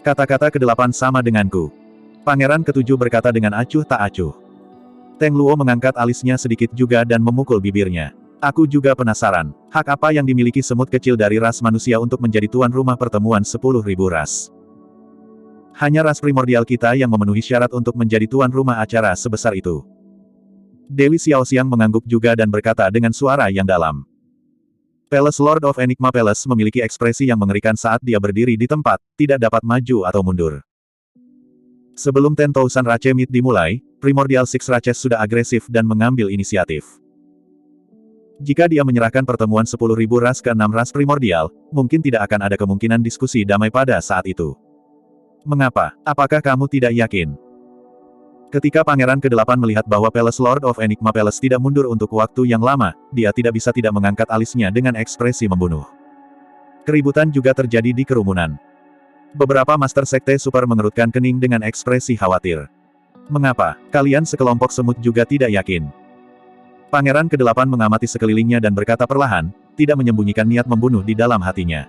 Kata-kata ke-8 sama denganku. Pangeran ke-7 berkata dengan acuh tak acuh. Teng Luo mengangkat alisnya sedikit juga dan memukul bibirnya. Aku juga penasaran, hak apa yang dimiliki semut kecil dari ras manusia untuk menjadi tuan rumah pertemuan 10.000 ras? Hanya ras primordial kita yang memenuhi syarat untuk menjadi tuan rumah acara sebesar itu. Dewi Xiaoxiang mengangguk juga dan berkata dengan suara yang dalam. Palace Lord of Enigma Palace memiliki ekspresi yang mengerikan saat dia berdiri di tempat, tidak dapat maju atau mundur. Sebelum 10,000 Rache Meet dimulai, Primordial Six Raches sudah agresif dan mengambil inisiatif. Jika dia menyerahkan pertemuan 10.000 ras ke 6 ras primordial, mungkin tidak akan ada kemungkinan diskusi damai pada saat itu. Mengapa? Apakah kamu tidak yakin? Ketika Pangeran ke-8 melihat bahwa Palace Lord of Enigma Palace tidak mundur untuk waktu yang lama, dia tidak bisa tidak mengangkat alisnya dengan ekspresi membunuh. Keributan juga terjadi di kerumunan. Beberapa Master Sekte Super mengerutkan kening dengan ekspresi khawatir. Mengapa? Kalian sekelompok semut juga tidak yakin. Pangeran ke-8 mengamati sekelilingnya dan berkata perlahan, tidak menyembunyikan niat membunuh di dalam hatinya.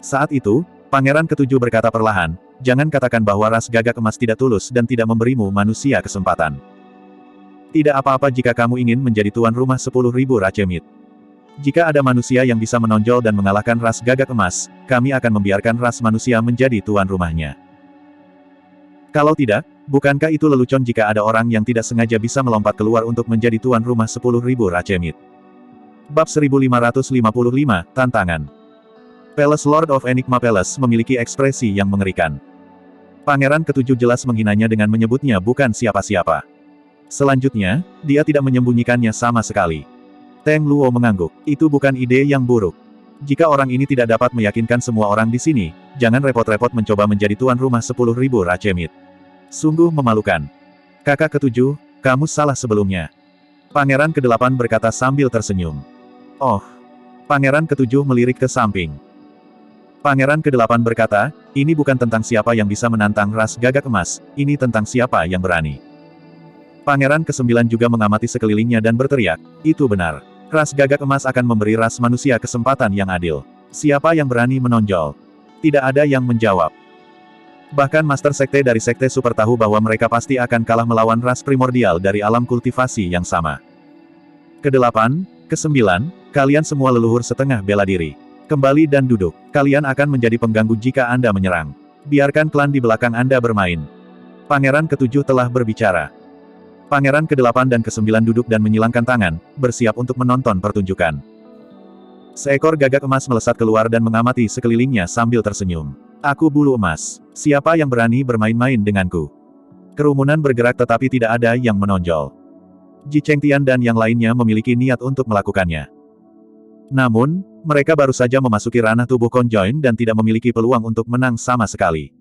Saat itu, Pangeran ke-7 berkata perlahan, jangan katakan bahwa ras gagak emas tidak tulus dan tidak memberimu manusia kesempatan. Tidak apa-apa jika kamu ingin menjadi tuan rumah 10.000 Rache Meet. Jika ada manusia yang bisa menonjol dan mengalahkan ras gagak emas, kami akan membiarkan ras manusia menjadi tuan rumahnya. Kalau tidak, bukankah itu lelucon jika ada orang yang tidak sengaja bisa melompat keluar untuk menjadi tuan rumah 10.000 Rache Meet? Bab 1555, Tantangan. Palace Lord of Enigma Palace memiliki ekspresi yang mengerikan. Pangeran ke-7 jelas menghinanya dengan menyebutnya bukan siapa-siapa. Selanjutnya, dia tidak menyembunyikannya sama sekali. Teng Luo mengangguk, itu bukan ide yang buruk. Jika orang ini tidak dapat meyakinkan semua orang di sini, jangan repot-repot mencoba menjadi tuan rumah 10.000 Rache Meet. Sungguh memalukan. Kakak ke-7, kamu salah sebelumnya. Pangeran ke-8 berkata sambil tersenyum. Oh. Pangeran ke-7 melirik ke samping. Pangeran ke-8 berkata, ini bukan tentang siapa yang bisa menantang ras gagak emas, ini tentang siapa yang berani. Pangeran ke-9 juga mengamati sekelilingnya dan berteriak, itu benar. Ras gagak emas akan memberi ras manusia kesempatan yang adil. Siapa yang berani menonjol? Tidak ada yang menjawab. Bahkan Master Sekte dari Sekte Super tahu bahwa mereka pasti akan kalah melawan ras primordial dari alam kultivasi yang sama. Ke-8, ke-9, kalian semua leluhur setengah bela diri. Kembali dan duduk. Kalian akan menjadi pengganggu jika Anda menyerang. Biarkan klan di belakang Anda bermain. Pangeran ke-7 telah berbicara. Pangeran ke-8 dan ke-9 duduk dan menyilangkan tangan, bersiap untuk menonton pertunjukan. Seekor gagak emas melesat keluar dan mengamati sekelilingnya sambil tersenyum. Aku bulu emas. Siapa yang berani bermain-main denganku? Kerumunan bergerak tetapi tidak ada yang menonjol. Ji Chengtian dan yang lainnya memiliki niat untuk melakukannya. Namun, mereka baru saja memasuki ranah tubuh konjoin dan tidak memiliki peluang untuk menang sama sekali.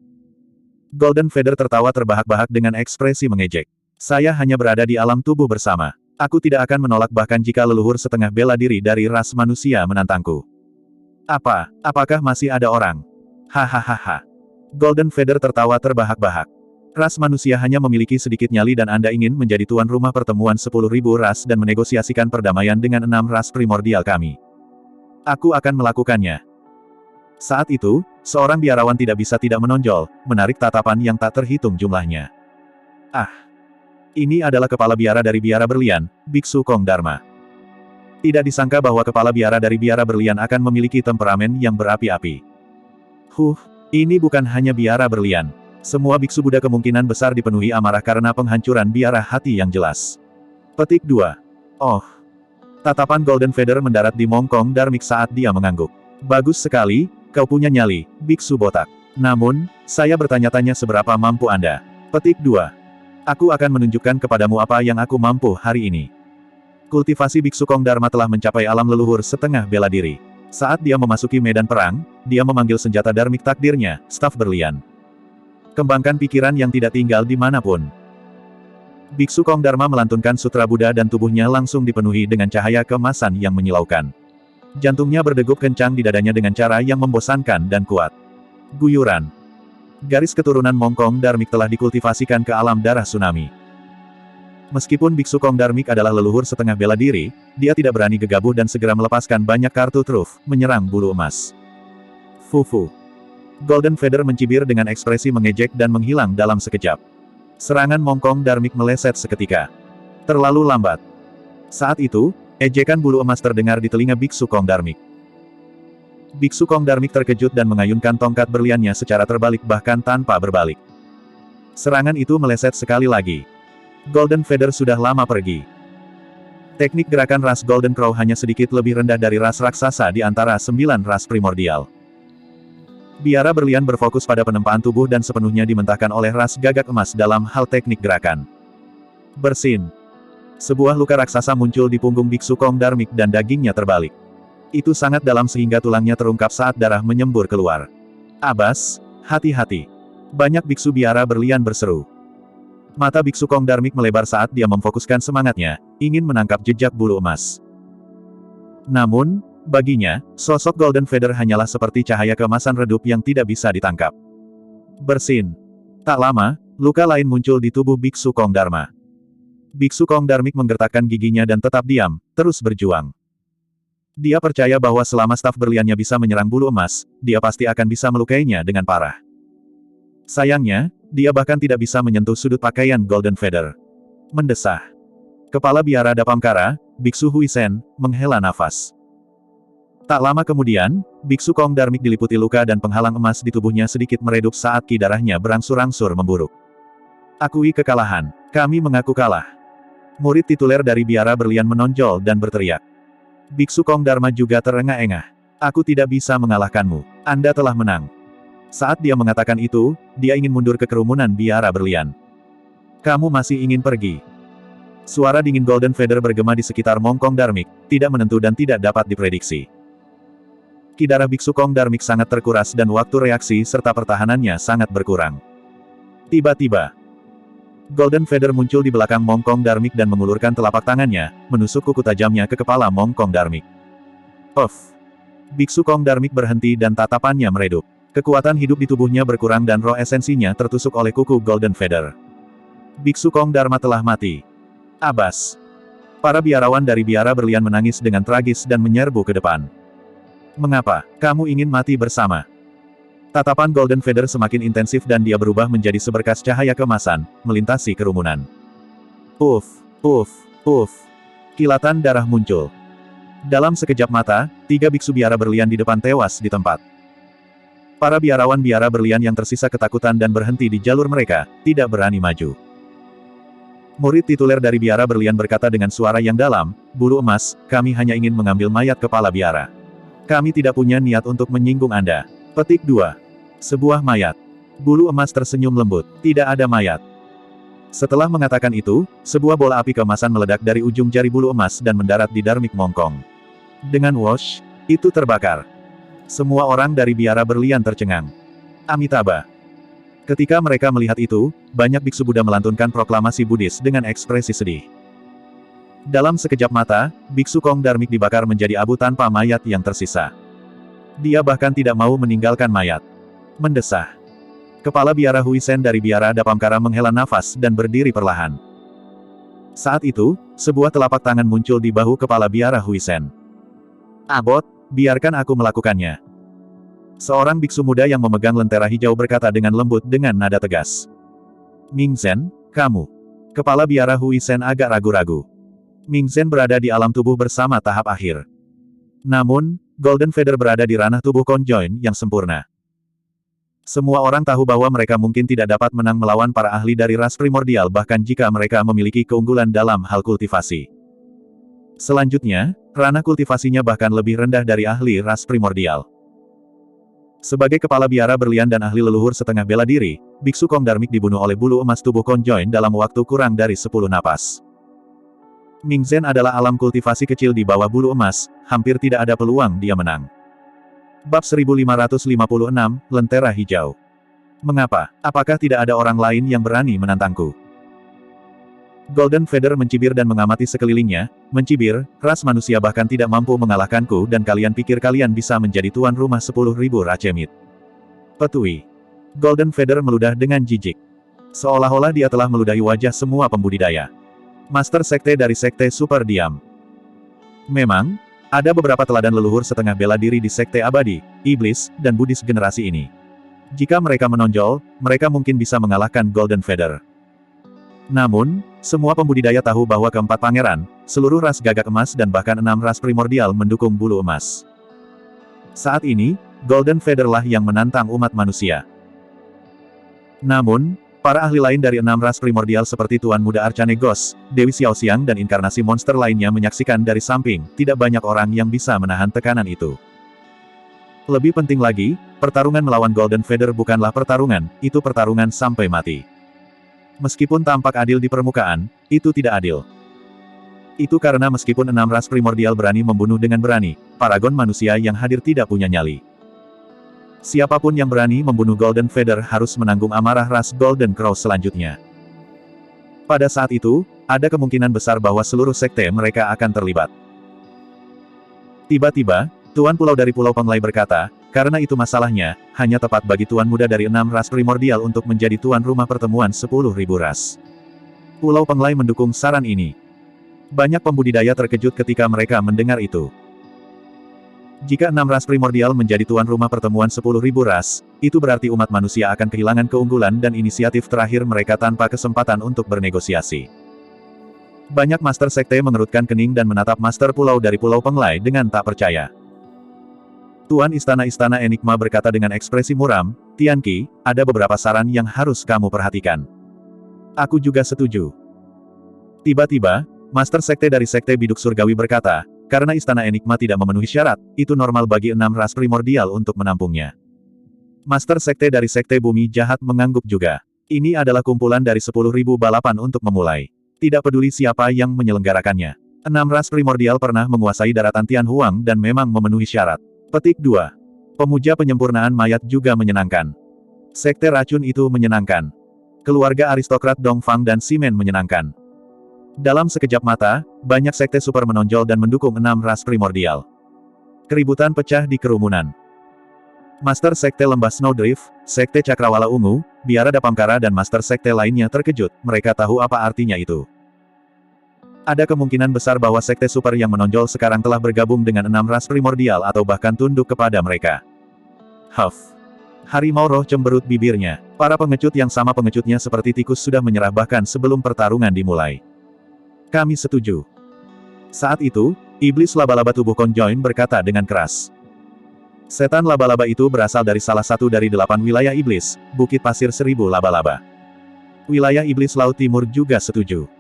Golden Feather tertawa terbahak-bahak dengan ekspresi mengejek. Saya hanya berada di alam tubuh bersama. Aku tidak akan menolak bahkan jika leluhur setengah bela diri dari ras manusia menantangku. Apakah masih ada orang? Hahaha. Golden Feather tertawa terbahak-bahak. Ras manusia hanya memiliki sedikit nyali dan Anda ingin menjadi tuan rumah pertemuan 10.000 ras dan menegosiasikan perdamaian dengan 6 ras primordial kami. Aku akan melakukannya. Saat itu, seorang biarawan tidak bisa tidak menonjol, menarik tatapan yang tak terhitung jumlahnya. Ah! Ini adalah kepala biara dari biara berlian, Biksu Kong Dharma. Tidak disangka bahwa kepala biara dari biara berlian akan memiliki temperamen yang berapi-api. Ini bukan hanya biara berlian. Semua biksu Buddha kemungkinan besar dipenuhi amarah karena penghancuran biara hati yang jelas. Petik 2. Oh! Tatapan Golden Feather mendarat di mongkong Dharmik saat dia mengangguk. Bagus sekali, kau punya nyali, biksu botak. Namun, saya bertanya-tanya seberapa mampu Anda. Petik 2. Aku akan menunjukkan kepadamu apa yang aku mampu hari ini. Kultivasi Biksu Kong Dharma telah mencapai alam leluhur setengah bela diri. Saat dia memasuki medan perang, dia memanggil senjata dharmik takdirnya, staf berlian. Kembangkan pikiran yang tidak tinggal dimanapun. Biksu Kong Dharma melantunkan sutra Buddha dan tubuhnya langsung dipenuhi dengan cahaya keemasan yang menyilaukan. Jantungnya berdegup kencang di dadanya dengan cara yang membosankan dan kuat. Guyuran. Garis keturunan Mongkong Dharmik telah dikultivasikan ke alam darah tsunami. Meskipun Biksu Kong Dharmik adalah leluhur setengah bela diri, dia tidak berani gegabah dan segera melepaskan banyak kartu truf, menyerang bulu emas. Fufu. Golden Feather mencibir dengan ekspresi mengejek dan menghilang dalam sekejap. Serangan Mongkong Dharmik meleset seketika. Terlalu lambat. Saat itu, ejekan bulu emas terdengar di telinga Biksu Kong Dharmik. Biksu Kong Dharmik terkejut dan mengayunkan tongkat berliannya secara terbalik bahkan tanpa berbalik. Serangan itu meleset sekali lagi. Golden Feather sudah lama pergi. Teknik gerakan ras Golden Crow hanya sedikit lebih rendah dari ras raksasa di antara 9 ras primordial. Biara berlian berfokus pada penempaan tubuh dan sepenuhnya dimentahkan oleh ras gagak emas dalam hal teknik gerakan. Bersin. Sebuah luka raksasa muncul di punggung Biksu Kong Dharmik dan dagingnya terbalik. Itu sangat dalam sehingga tulangnya terungkap saat darah menyembur keluar. Abbas, hati-hati. Banyak biksu biara berlian berseru. Mata Biksu Kong Dharmik melebar saat dia memfokuskan semangatnya, ingin menangkap jejak bulu emas. Namun, baginya, sosok Golden Feather hanyalah seperti cahaya keemasan redup yang tidak bisa ditangkap. Bersin. Tak lama, luka lain muncul di tubuh Biksu Kong Dharma. Biksu Kong Dharmik menggertakkan giginya dan tetap diam, terus berjuang. Dia percaya bahwa selama staf berliannya bisa menyerang bulu emas, dia pasti akan bisa melukainya dengan parah. Sayangnya, dia bahkan tidak bisa menyentuh sudut pakaian Golden Feather. Mendesah. Kepala biara Dapamkara, Biksu Huisen, menghela nafas. Tak lama kemudian, Biksu Kong Dharmik diliputi luka dan penghalang emas di tubuhnya sedikit meredup saat ki darahnya berangsur-angsur memburuk. Akui kekalahan. Kami mengaku kalah. Murid tituler dari biara berlian menonjol dan berteriak. Biksu Kong Dharma juga terengah-engah. Aku tidak bisa mengalahkanmu. Anda telah menang. Saat dia mengatakan itu, dia ingin mundur ke kerumunan biara berlian. Kamu masih ingin pergi? Suara dingin Golden Feather bergema di sekitar Mongkong Dharmik, tidak menentu dan tidak dapat diprediksi. Ki darah Biksu Kong Dharmik sangat terkuras dan waktu reaksi serta pertahanannya sangat berkurang. Tiba-tiba, Golden Feather muncul di belakang Mongkong Dharmik dan mengulurkan telapak tangannya, menusuk kuku tajamnya ke kepala Mongkong Dharmik. Off! Biksu Kong Dharmik berhenti dan tatapannya meredup. Kekuatan hidup di tubuhnya berkurang dan roh esensinya tertusuk oleh kuku Golden Feather. Biksu Kong Dharma telah mati. Abbas. Para biarawan dari biara berlian menangis dengan tragis dan menyerbu ke depan. Mengapa kamu ingin mati bersama? Tatapan Golden Feather semakin intensif dan dia berubah menjadi seberkas cahaya keemasan, melintasi kerumunan. Uff, uff, uff. Kilatan darah muncul. Dalam sekejap mata, 3 biksu biara berlian di depan tewas di tempat. Para biarawan biara berlian yang tersisa ketakutan dan berhenti di jalur mereka, tidak berani maju. Murid tituler dari biara berlian berkata dengan suara yang dalam, bulu emas, kami hanya ingin mengambil mayat kepala biara. Kami tidak punya niat untuk menyinggung Anda. Petik 2. Sebuah mayat. Bulu emas tersenyum lembut, tidak ada mayat. Setelah mengatakan itu, sebuah bola api keemasan meledak dari ujung jari bulu emas dan mendarat di Dharmik Mongkong. Dengan whoosh, itu terbakar. Semua orang dari biara berlian tercengang. Amitabha. Ketika mereka melihat itu, banyak biksu Buddha melantunkan proklamasi Buddhis dengan ekspresi sedih. Dalam sekejap mata, Biksu Kong Dharmik dibakar menjadi abu tanpa mayat yang tersisa. Dia bahkan tidak mau meninggalkan mayat. Mendesah. Kepala biara Huisen dari biara Dapamkara menghela nafas dan berdiri perlahan. Saat itu, sebuah telapak tangan muncul di bahu kepala biara Huisen. Abot, biarkan aku melakukannya. Seorang biksu muda yang memegang lentera hijau berkata dengan lembut dengan nada tegas. Mingzhen, kamu. Kepala biara Huisen agak ragu-ragu. Mingzhen berada di alam tubuh bersama tahap akhir. Namun, Golden Feather berada di ranah tubuh conjoin yang sempurna. Semua orang tahu bahwa mereka mungkin tidak dapat menang melawan para ahli dari ras primordial bahkan jika mereka memiliki keunggulan dalam hal kultivasi. Selanjutnya, ranah kultivasinya bahkan lebih rendah dari ahli ras primordial. Sebagai kepala biara berlian dan ahli leluhur setengah bela diri, Biksu Kong Darmik dibunuh oleh bulu emas tubuh Conjoin dalam waktu kurang dari 10 napas. Ming Zhen adalah alam kultivasi kecil di bawah bulu emas, hampir tidak ada peluang dia menang. Bab 1556, Lentera Hijau. Mengapa? Apakah tidak ada orang lain yang berani menantangku? Golden Feather mencibir dan mengamati sekelilingnya, mencibir, ras manusia bahkan tidak mampu mengalahkanku dan kalian pikir kalian bisa menjadi tuan rumah 10.000 racemit. Petui. Golden Feather meludah dengan jijik. Seolah-olah dia telah meludahi wajah semua pembudidaya. Master Sekte dari Sekte Super diam. Memang, ada beberapa teladan leluhur setengah bela diri di Sekte Abadi, Iblis, dan Buddhis generasi ini. Jika mereka menonjol, mereka mungkin bisa mengalahkan Golden Feather. Namun, semua pembudidaya tahu bahwa keempat pangeran, seluruh ras gagak emas dan bahkan 6 ras primordial mendukung bulu emas. Saat ini, Golden Feather lah yang menantang umat manusia. Namun, para ahli lain dari 6 ras primordial seperti Tuan Muda Arcane Ghost, Dewi Xiaoxiang dan inkarnasi monster lainnya menyaksikan dari samping, tidak banyak orang yang bisa menahan tekanan itu. Lebih penting lagi, pertarungan melawan Golden Feather bukanlah pertarungan, itu pertarungan sampai mati. Meskipun tampak adil di permukaan, itu tidak adil. Itu karena meskipun 6 ras primordial berani membunuh dengan berani, paragon manusia yang hadir tidak punya nyali. Siapapun yang berani membunuh Golden Feather harus menanggung amarah ras Golden Crow selanjutnya. Pada saat itu, ada kemungkinan besar bahwa seluruh sekte mereka akan terlibat. Tiba-tiba, Tuan Pulau dari Pulau Penglai berkata, karena itu masalahnya, hanya tepat bagi Tuan Muda dari 6 ras primordial untuk menjadi tuan rumah pertemuan 10.000 ras. Pulau Penglai mendukung saran ini. Banyak pembudidaya terkejut ketika mereka mendengar itu. Jika 6 ras primordial menjadi tuan rumah pertemuan 10.000 ras, itu berarti umat manusia akan kehilangan keunggulan dan inisiatif terakhir mereka tanpa kesempatan untuk bernegosiasi. Banyak master sekte mengerutkan kening dan menatap master pulau dari Pulau Penglai dengan tak percaya. Tuan Istana-Istana Enigma berkata dengan ekspresi muram, Tianqi, ada beberapa saran yang harus kamu perhatikan. Aku juga setuju. Tiba-tiba, Master Sekte dari Sekte Biduk Surgawi berkata, karena Istana Enigma tidak memenuhi syarat, itu normal bagi 6 ras primordial untuk menampungnya. Master Sekte dari Sekte Bumi Jahat mengangguk juga. Ini adalah kumpulan dari 10.000 balapan untuk memulai. Tidak peduli siapa yang menyelenggarakannya. 6 ras primordial pernah menguasai daratan Tianhuang dan memang memenuhi syarat. Petik 2. Pemuja penyempurnaan mayat juga menyenangkan. Sekte racun itu menyenangkan. Keluarga aristokrat Dongfang dan Ximen menyenangkan. Dalam sekejap mata, banyak sekte super menonjol dan mendukung 6 ras primordial. Keributan pecah di kerumunan. Master Sekte Lembah Snowdrift, Sekte Cakrawala Ungu, Biara Dapamkara dan Master Sekte lainnya terkejut, mereka tahu apa artinya itu. Ada kemungkinan besar bahwa sekte super yang menonjol sekarang telah bergabung dengan 6 ras primordial atau bahkan tunduk kepada mereka. Huff. Harimau roh cemberut bibirnya. Para pengecut yang sama pengecutnya seperti tikus sudah menyerah bahkan sebelum pertarungan dimulai. Kami setuju. Saat itu, iblis laba-laba tubuh Conjoin berkata dengan keras. Setan laba-laba itu berasal dari salah satu dari 8 wilayah iblis, Bukit Pasir 1000 laba-laba. Wilayah iblis Laut Timur juga setuju.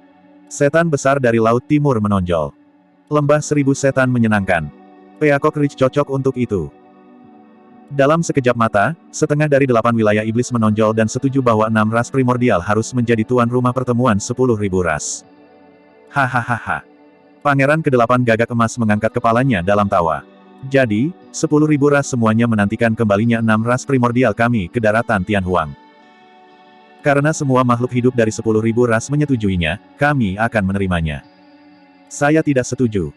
Setan besar dari Laut Timur menonjol. Lembah 1000 setan menyenangkan. Peacock Ridge cocok untuk itu. Dalam sekejap mata, setengah dari 8 wilayah iblis menonjol dan setuju bahwa 6 ras primordial harus menjadi tuan rumah pertemuan 10.000 ras. Hahaha. Pangeran ke-8 gagak emas mengangkat kepalanya dalam tawa. Jadi, 10.000 ras semuanya menantikan kembalinya 6 ras primordial kami ke daratan Tianhuang. Karena semua makhluk hidup dari 10.000 ras menyetujuinya, kami akan menerimanya. Saya tidak setuju.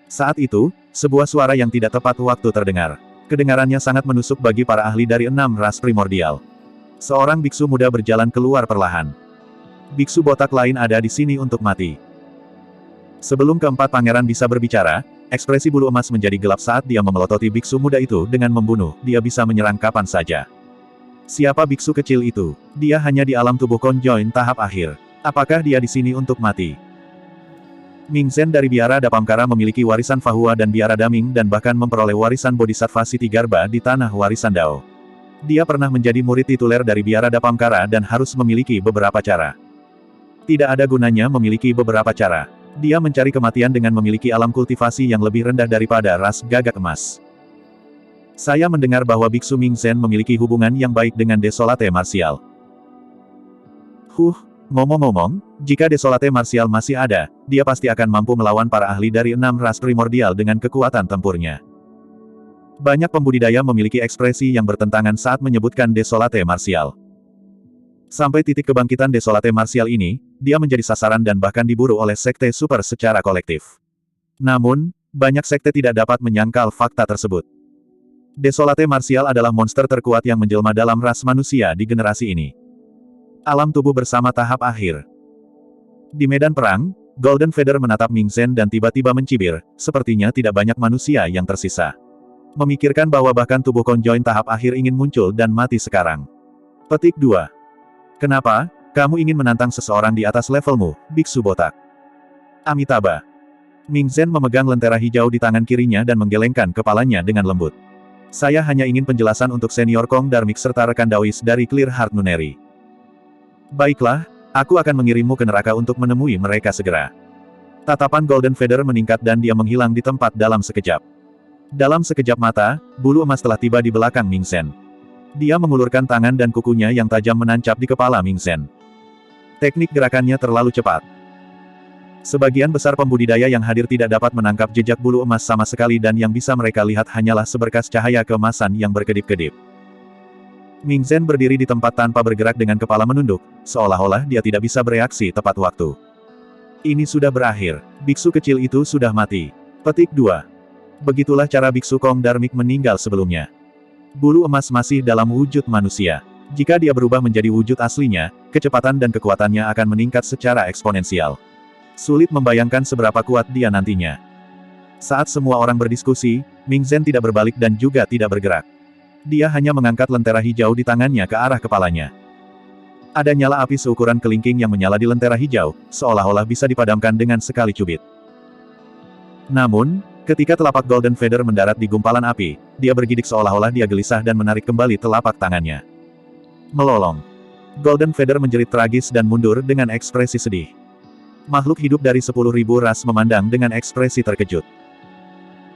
Saat itu, sebuah suara yang tidak tepat waktu terdengar. Kedengarannya sangat menusuk bagi para ahli dari 6 ras primordial. Seorang biksu muda berjalan keluar perlahan. Biksu botak lain ada di sini untuk mati. Sebelum keempat pangeran bisa berbicara, ekspresi bulu emas menjadi gelap saat dia memelototi biksu muda itu dengan membunuh, dia bisa menyerang kapan saja. Siapa biksu kecil itu? Dia hanya di alam tubuh Conjoin tahap akhir. Apakah dia di sini untuk mati? Ming Zhen dari Biara Dapamkara memiliki warisan Fahua dan Biara Daming dan bahkan memperoleh warisan Bodhisattva Siti Garba di tanah warisan Dao. Dia pernah menjadi murid tituler dari Biara Dapamkara dan harus memiliki beberapa cara. Tidak ada gunanya memiliki beberapa cara. Dia mencari kematian dengan memiliki alam kultivasi yang lebih rendah daripada ras gagak emas. Saya mendengar bahwa Biksu Ming Zen memiliki hubungan yang baik dengan Desolate Martial. Ngomong-ngomong, jika Desolate Martial masih ada, dia pasti akan mampu melawan para ahli dari 6 ras primordial dengan kekuatan tempurnya. Banyak pembudidaya memiliki ekspresi yang bertentangan saat menyebutkan Desolate Martial. Sampai titik kebangkitan Desolate Martial ini, dia menjadi sasaran dan bahkan diburu oleh sekte super secara kolektif. Namun, banyak sekte tidak dapat menyangkal fakta tersebut. Desolate Martial adalah monster terkuat yang menjelma dalam ras manusia di generasi ini. Alam tubuh bersama tahap akhir. Di medan perang, Golden Feather menatap Ming Zen dan tiba-tiba mencibir, sepertinya tidak banyak manusia yang tersisa. Memikirkan bahwa bahkan tubuh konjoin tahap akhir ingin muncul dan mati sekarang. Petik 2. Kenapa, kamu ingin menantang seseorang di atas levelmu, Biksu Botak? Amitabha. Ming Zen memegang lentera hijau di tangan kirinya dan menggelengkan kepalanya dengan lembut. Saya hanya ingin penjelasan untuk senior Kong Darmik serta rekan Daois dari Clear Heart Nunnery. Baiklah, aku akan mengirimmu ke neraka untuk menemui mereka segera. Tatapan Golden Feather meningkat dan dia menghilang di tempat dalam sekejap. Dalam sekejap mata, bulu emas telah tiba di belakang Ming Zen. Dia mengulurkan tangan dan kukunya yang tajam menancap di kepala Ming Zen. Teknik gerakannya terlalu cepat. Sebagian besar pembudidaya yang hadir tidak dapat menangkap jejak bulu emas sama sekali dan yang bisa mereka lihat hanyalah seberkas cahaya keemasan yang berkedip-kedip. Ming Zen berdiri di tempat tanpa bergerak dengan kepala menunduk, seolah-olah dia tidak bisa bereaksi tepat waktu. Ini sudah berakhir. Biksu kecil itu sudah mati. Petik 2. Begitulah cara Biksu Kong Darmik meninggal sebelumnya. Bulu emas masih dalam wujud manusia. Jika dia berubah menjadi wujud aslinya, kecepatan dan kekuatannya akan meningkat secara eksponensial. Sulit membayangkan seberapa kuat dia nantinya. Saat semua orang berdiskusi, Ming Zen tidak berbalik dan juga tidak bergerak. Dia hanya mengangkat lentera hijau di tangannya ke arah kepalanya. Ada nyala api seukuran kelingking yang menyala di lentera hijau, seolah-olah bisa dipadamkan dengan sekali cubit. Namun, ketika telapak Golden Feather mendarat di gumpalan api, dia bergidik seolah-olah dia gelisah dan menarik kembali telapak tangannya. Melolong. Golden Feather menjerit tragis dan mundur dengan ekspresi sedih. Makhluk hidup dari 10.000 ras memandang dengan ekspresi terkejut.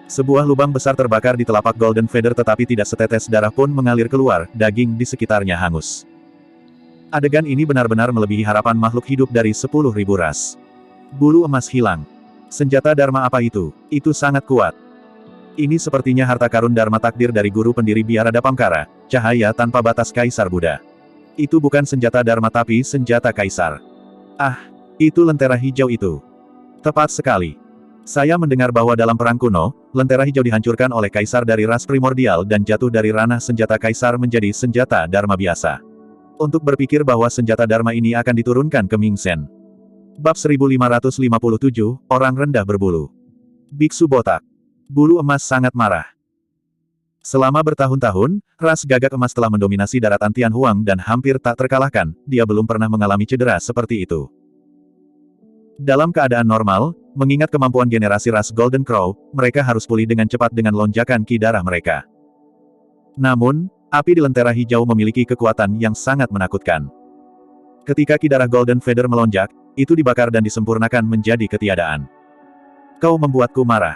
Sebuah lubang besar terbakar di telapak Golden Feather tetapi tidak setetes darah pun mengalir keluar, daging di sekitarnya hangus. Adegan ini benar-benar melebihi harapan makhluk hidup dari 10.000 ras. Bulu emas hilang. Senjata Dharma apa itu? Itu sangat kuat. Ini sepertinya harta karun Dharma takdir dari guru pendiri Biara Dapamkara, cahaya tanpa batas Kaisar Buddha. Itu bukan senjata Dharma tapi senjata Kaisar. Itu lentera hijau itu. Tepat sekali. Saya mendengar bahwa dalam perang kuno, lentera hijau dihancurkan oleh kaisar dari ras primordial dan jatuh dari ranah senjata kaisar menjadi senjata Dharma biasa. Untuk berpikir bahwa senjata Dharma ini akan diturunkan ke Ming Zen. Bab 1557, Orang Rendah Berbulu. Biksu Botak. Bulu emas sangat marah. Selama bertahun-tahun, ras gagak emas telah mendominasi daratan Tianhuang dan hampir tak terkalahkan, dia belum pernah mengalami cedera seperti itu. Dalam keadaan normal, mengingat kemampuan generasi ras Golden Crow, mereka harus pulih dengan cepat dengan lonjakan ki darah mereka. Namun, api di lentera hijau memiliki kekuatan yang sangat menakutkan. Ketika ki darah Golden Feather melonjak, itu dibakar dan disempurnakan menjadi ketiadaan. Kau membuatku marah.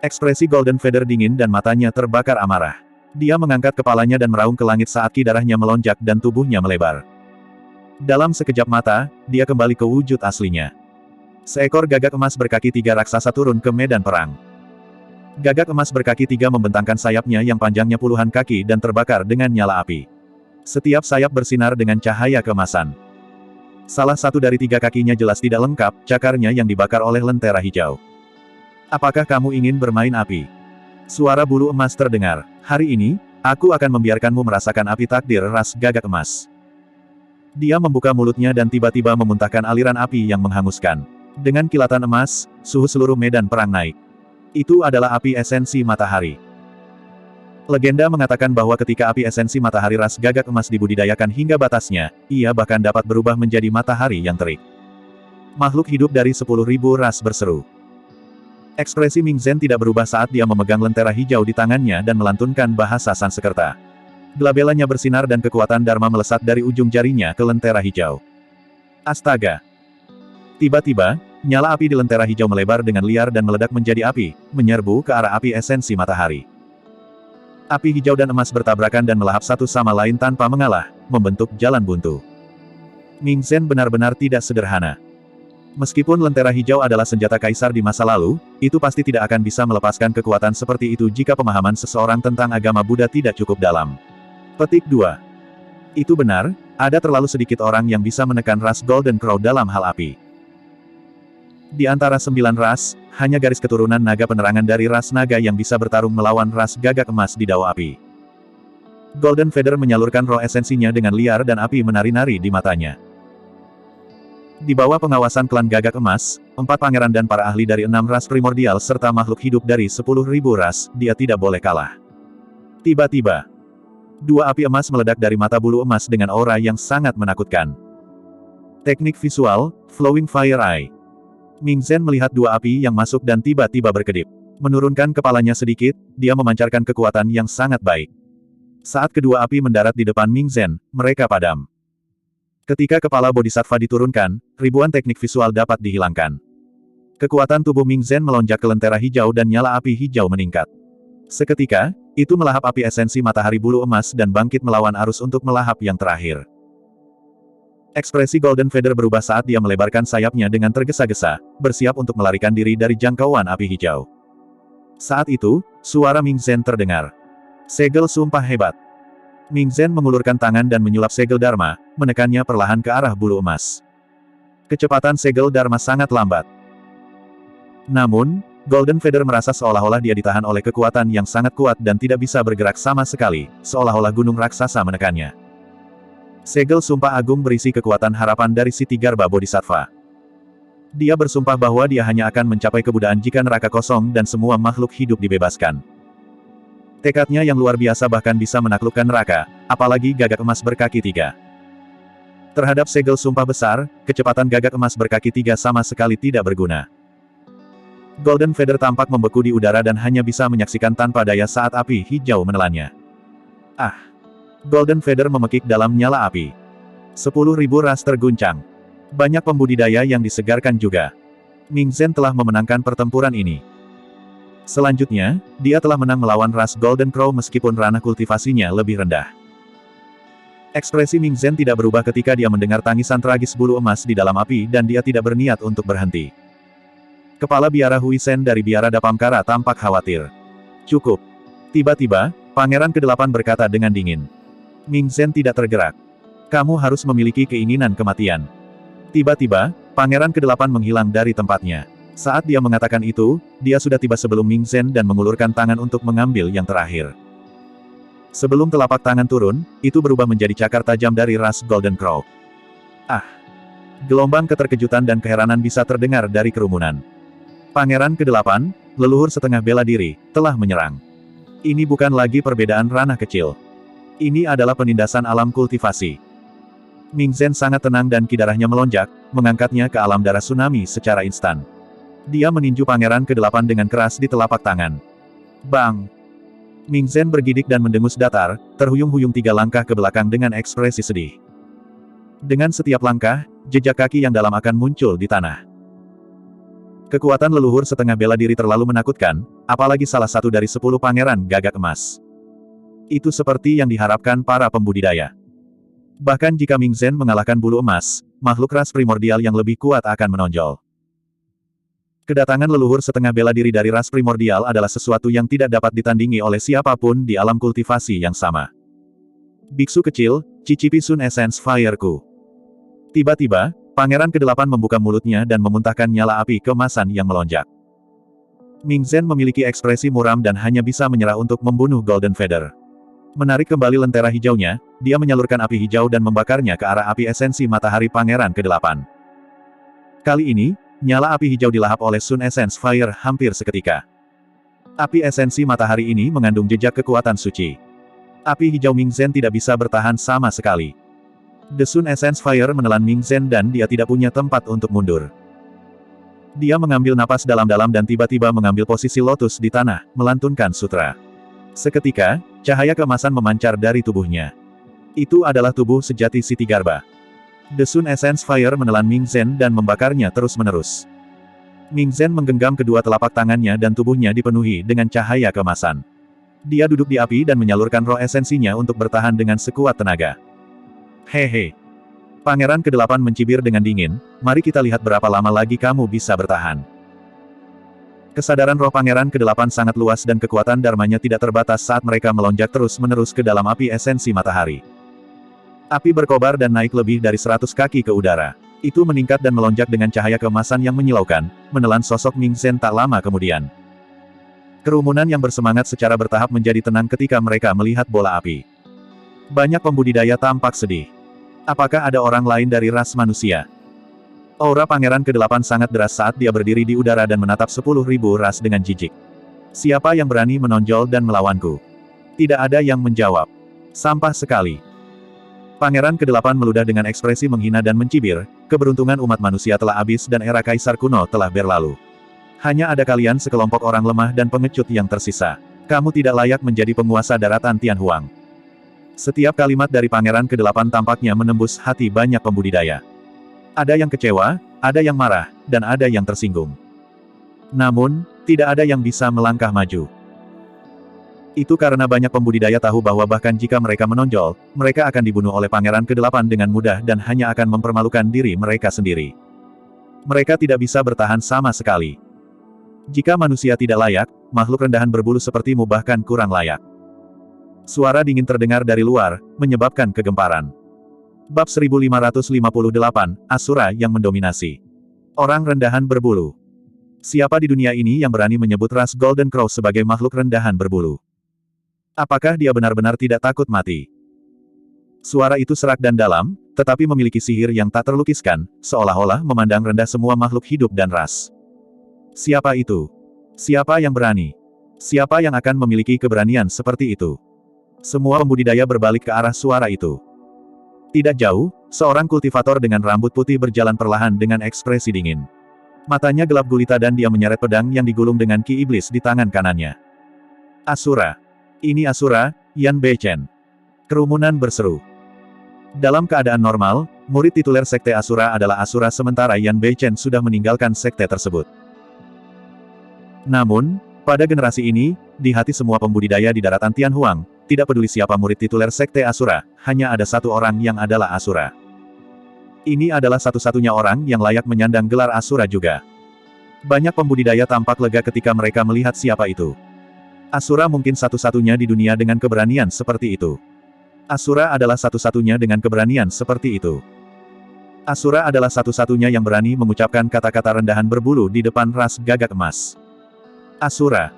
Ekspresi Golden Feather dingin dan matanya terbakar amarah. Dia mengangkat kepalanya dan meraung ke langit saat ki darahnya melonjak dan tubuhnya melebar. Dalam sekejap mata, dia kembali ke wujud aslinya. Seekor gagak emas berkaki 3 raksasa turun ke medan perang. Gagak emas berkaki 3 membentangkan sayapnya yang panjangnya puluhan kaki dan terbakar dengan nyala api. Setiap sayap bersinar dengan cahaya keemasan. Salah satu dari 3 kakinya jelas tidak lengkap, cakarnya yang dibakar oleh lentera hijau. Apakah kamu ingin bermain api? Suara bulu emas terdengar. Hari ini, aku akan membiarkanmu merasakan api takdir ras gagak emas. Dia membuka mulutnya dan tiba-tiba memuntahkan aliran api yang menghanguskan. Dengan kilatan emas, suhu seluruh medan perang naik. Itu adalah api esensi matahari. Legenda mengatakan bahwa ketika api esensi matahari ras gagak emas dibudidayakan hingga batasnya, ia bahkan dapat berubah menjadi matahari yang terik. Makhluk hidup dari 10.000 ras berseru. Ekspresi Ming Zen tidak berubah saat dia memegang lentera hijau di tangannya dan melantunkan bahasa Sanskerta. Gelabelanya bersinar dan kekuatan Dharma melesat dari ujung jarinya ke lentera hijau. Astaga! Tiba-tiba, nyala api di lentera hijau melebar dengan liar dan meledak menjadi api, menyerbu ke arah api esensi matahari. Api hijau dan emas bertabrakan dan melahap satu sama lain tanpa mengalah, membentuk jalan buntu. Ming Zhen benar-benar tidak sederhana. Meskipun lentera hijau adalah senjata kaisar di masa lalu, itu pasti tidak akan bisa melepaskan kekuatan seperti itu jika pemahaman seseorang tentang agama Buddha tidak cukup dalam. Petik 2. Itu benar, ada terlalu sedikit orang yang bisa menekan ras Golden Crow dalam hal api. Di antara 9 ras, hanya garis keturunan naga penerangan dari ras naga yang bisa bertarung melawan ras gagak emas di Dao Api. Golden Feather menyalurkan roh esensinya dengan liar dan api menari-nari di matanya. Di bawah pengawasan klan gagak emas, 4 pangeran dan para ahli dari 6 ras primordial serta makhluk hidup dari 10.000 ras, dia tidak boleh kalah. Tiba-tiba, 2 api emas meledak dari mata bulu emas dengan aura yang sangat menakutkan. Teknik visual, Flowing Fire Eye. Ming Zhen melihat 2 api yang masuk dan tiba-tiba berkedip. Menurunkan kepalanya sedikit, dia memancarkan kekuatan yang sangat baik. Saat kedua api mendarat di depan Ming Zhen, mereka padam. Ketika kepala Bodhisattva diturunkan, ribuan teknik visual dapat dihilangkan. Kekuatan tubuh Ming Zhen melonjak ke lentera hijau dan nyala api hijau meningkat. Seketika, itu melahap api esensi matahari bulu emas dan bangkit melawan arus untuk melahap yang terakhir. Ekspresi Golden Feather berubah saat dia melebarkan sayapnya dengan tergesa-gesa, bersiap untuk melarikan diri dari jangkauan api hijau. Saat itu, suara Ming Zhen terdengar. Segel sumpah hebat. Ming Zhen mengulurkan tangan dan menyulap segel Dharma, menekannya perlahan ke arah bulu emas. Kecepatan segel Dharma sangat lambat. Namun, Golden Feather merasa seolah-olah dia ditahan oleh kekuatan yang sangat kuat dan tidak bisa bergerak sama sekali, seolah-olah gunung raksasa menekannya. Segel sumpah agung berisi kekuatan harapan dari Siti Garba Bodhisattva. Dia bersumpah bahwa dia hanya akan mencapai kebudaan jika neraka kosong dan semua makhluk hidup dibebaskan. Tekadnya yang luar biasa bahkan bisa menaklukkan neraka, apalagi gagak emas berkaki 3. Terhadap segel sumpah besar, kecepatan gagak emas berkaki 3 sama sekali tidak berguna. Golden Feather tampak membeku di udara dan hanya bisa menyaksikan tanpa daya saat api hijau menelannya. Ah! Golden Feather memekik dalam nyala api. 10.000 ras terguncang. Banyak pembudidaya yang disegarkan juga. Ming Zhen telah memenangkan pertempuran ini. Selanjutnya, dia telah menang melawan ras Golden Crow meskipun ranah kultivasinya lebih rendah. Ekspresi Ming Zhen tidak berubah ketika dia mendengar tangisan tragis bulu emas di dalam api dan dia tidak berniat untuk berhenti. Kepala biara Huisen dari biara Dapamkara tampak khawatir. Cukup. Tiba-tiba, Pangeran ke-8 berkata dengan dingin. Ming Zhen tidak tergerak. Kamu harus memiliki keinginan kematian. Tiba-tiba, Pangeran ke-8 menghilang dari tempatnya. Saat dia mengatakan itu, dia sudah tiba sebelum Ming Zhen dan mengulurkan tangan untuk mengambil yang terakhir. Sebelum telapak tangan turun, itu berubah menjadi cakar tajam dari ras Golden Crow. Ah! Gelombang keterkejutan dan keheranan bisa terdengar dari kerumunan. Pangeran ke-8, leluhur setengah bela diri, telah menyerang. Ini bukan lagi perbedaan ranah kecil. Ini adalah penindasan alam kultivasi. Ming Zhen sangat tenang dan kidarahnya melonjak, mengangkatnya ke alam darah tsunami secara instan. Dia meninju Pangeran ke-8 dengan keras di telapak tangan. Bang! Ming Zhen bergidik dan mendengus datar, terhuyung-huyung 3 langkah ke belakang dengan ekspresi sedih. Dengan setiap langkah, jejak kaki yang dalam akan muncul di tanah. Kekuatan leluhur setengah bela diri terlalu menakutkan, apalagi salah satu dari 10 pangeran gagak emas. Itu seperti yang diharapkan para pembudidaya. Bahkan jika Ming Zhen mengalahkan bulu emas, makhluk ras primordial yang lebih kuat akan menonjol. Kedatangan leluhur setengah bela diri dari ras primordial adalah sesuatu yang tidak dapat ditandingi oleh siapapun di alam kultivasi yang sama. Biksu kecil, cicipi Sun Essence Fire-ku. Tiba-tiba, Pangeran ke-8 membuka mulutnya dan memuntahkan nyala api keemasan yang melonjak. Ming Zhen memiliki ekspresi muram dan hanya bisa menyerah untuk membunuh Golden Feather. Menarik kembali lentera hijaunya, dia menyalurkan api hijau dan membakarnya ke arah api esensi matahari Pangeran ke-8. Kali ini, nyala api hijau dilahap oleh Sun Essence Fire hampir seketika. Api esensi matahari ini mengandung jejak kekuatan suci. Api hijau Ming Zhen tidak bisa bertahan sama sekali. The Sun Essence Fire menelan Ming Zhen dan dia tidak punya tempat untuk mundur. Dia mengambil napas dalam-dalam dan tiba-tiba mengambil posisi lotus di tanah, melantunkan sutra. Seketika, cahaya keemasan memancar dari tubuhnya. Itu adalah tubuh sejati Siti Garba. The Sun Essence Fire menelan Ming Zhen dan membakarnya terus-menerus. Ming Zhen menggenggam kedua telapak tangannya dan tubuhnya dipenuhi dengan cahaya keemasan. Dia duduk di api dan menyalurkan roh esensinya untuk bertahan dengan sekuat tenaga. Hehe. Pangeran ke-8 mencibir dengan dingin, mari kita lihat berapa lama lagi kamu bisa bertahan. Kesadaran roh Pangeran ke-8 sangat luas dan kekuatan dharmanya tidak terbatas saat mereka melonjak terus-menerus ke dalam api esensi matahari. Api berkobar dan naik lebih dari 100 kaki ke udara. Itu meningkat dan melonjak dengan cahaya keemasan yang menyilaukan, menelan sosok Ming Zhen tak lama kemudian. Kerumunan yang bersemangat secara bertahap menjadi tenang ketika mereka melihat bola api. Banyak pembudidaya tampak sedih. Apakah ada orang lain dari ras manusia? Aura Pangeran ke-8 sangat deras saat dia berdiri di udara dan menatap 10.000 ras dengan jijik. Siapa yang berani menonjol dan melawanku? Tidak ada yang menjawab. Sampah sekali. Pangeran ke-8 meludah dengan ekspresi menghina dan mencibir, keberuntungan umat manusia telah habis dan era kaisar kuno telah berlalu. Hanya ada kalian sekelompok orang lemah dan pengecut yang tersisa. Kamu tidak layak menjadi penguasa daratan Tianhuang. Setiap kalimat dari Pangeran ke-8 tampaknya menembus hati banyak pembudidaya. Ada yang kecewa, ada yang marah, dan ada yang tersinggung. Namun, tidak ada yang bisa melangkah maju. Itu karena banyak pembudidaya tahu bahwa bahkan jika mereka menonjol, mereka akan dibunuh oleh Pangeran ke-8 dengan mudah dan hanya akan mempermalukan diri mereka sendiri. Mereka tidak bisa bertahan sama sekali. Jika manusia tidak layak, makhluk rendahan berbulu sepertimu bahkan kurang layak. Suara dingin terdengar dari luar, menyebabkan kegemparan. Bab 1558, Asura yang mendominasi. Orang rendahan berbulu. Siapa di dunia ini yang berani menyebut ras Golden Crow sebagai makhluk rendahan berbulu? Apakah dia benar-benar tidak takut mati? Suara itu serak dan dalam, tetapi memiliki sihir yang tak terlukiskan, seolah-olah memandang rendah semua makhluk hidup dan ras. Siapa itu? Siapa yang berani? Siapa yang akan memiliki keberanian seperti itu? Semua pembudidaya berbalik ke arah suara itu. Tidak jauh, seorang kultivator dengan rambut putih berjalan perlahan dengan ekspresi dingin. Matanya gelap gulita dan dia menyeret pedang yang digulung dengan ki iblis di tangan kanannya. Asura. Ini Asura, Yan Beichen. Kerumunan berseru. Dalam keadaan normal, murid tituler Sekte Asura adalah Asura sementara Yan Beichen sudah meninggalkan sekte tersebut. Namun, pada generasi ini, di hati semua pembudidaya di daratan Tianhuang, tidak peduli siapa murid tituler Sekte Asura, hanya ada satu orang yang adalah Asura. Ini adalah satu-satunya orang yang layak menyandang gelar Asura juga. Banyak pembudidaya tampak lega ketika mereka melihat siapa itu. Asura mungkin satu-satunya di dunia dengan keberanian seperti itu. Asura adalah satu-satunya dengan keberanian seperti itu. Asura adalah satu-satunya yang berani mengucapkan kata-kata rendahan berbulu di depan ras gagak emas. Asura.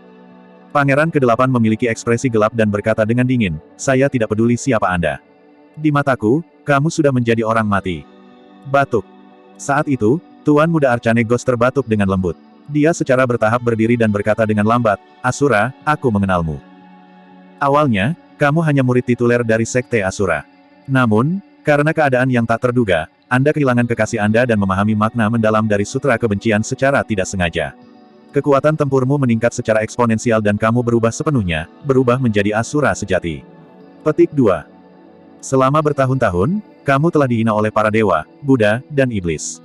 Pangeran ke-8 memiliki ekspresi gelap dan berkata dengan dingin, saya tidak peduli siapa Anda. Di mataku, kamu sudah menjadi orang mati. Batuk. Saat itu, Tuan Muda Arcane Ghost terbatuk dengan lembut. Dia secara bertahap berdiri dan berkata dengan lambat, Asura, aku mengenalmu. Awalnya, kamu hanya murid tituler dari Sekte Asura. Namun, karena keadaan yang tak terduga, Anda kehilangan kekasih Anda dan memahami makna mendalam dari sutra kebencian secara tidak sengaja. Kekuatan tempurmu meningkat secara eksponensial dan kamu berubah sepenuhnya, berubah menjadi Asura sejati. Petik 2. Selama bertahun-tahun, kamu telah dihina oleh para dewa, Buddha, dan iblis.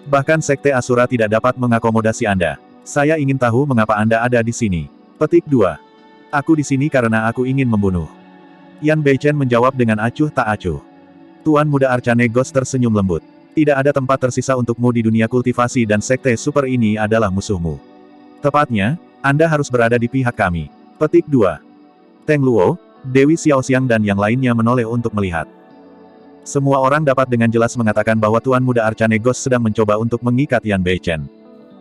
Bahkan Sekte Asura tidak dapat mengakomodasi Anda. Saya ingin tahu mengapa Anda ada di sini. Petik 2. Aku di sini karena aku ingin membunuh. Yan Beichen menjawab dengan acuh tak acuh. Tuan Muda Arcane Ghost tersenyum lembut. Tidak ada tempat tersisa untukmu di dunia kultivasi dan Sekte Super ini adalah musuhmu. Tepatnya, Anda harus berada di pihak kami. Petik 2. Teng Luo, Dewi Xiaoxiang dan yang lainnya menoleh untuk melihat. Semua orang dapat dengan jelas mengatakan bahwa Tuan Muda Arcane Ghost sedang mencoba untuk mengikat Yan Beichen.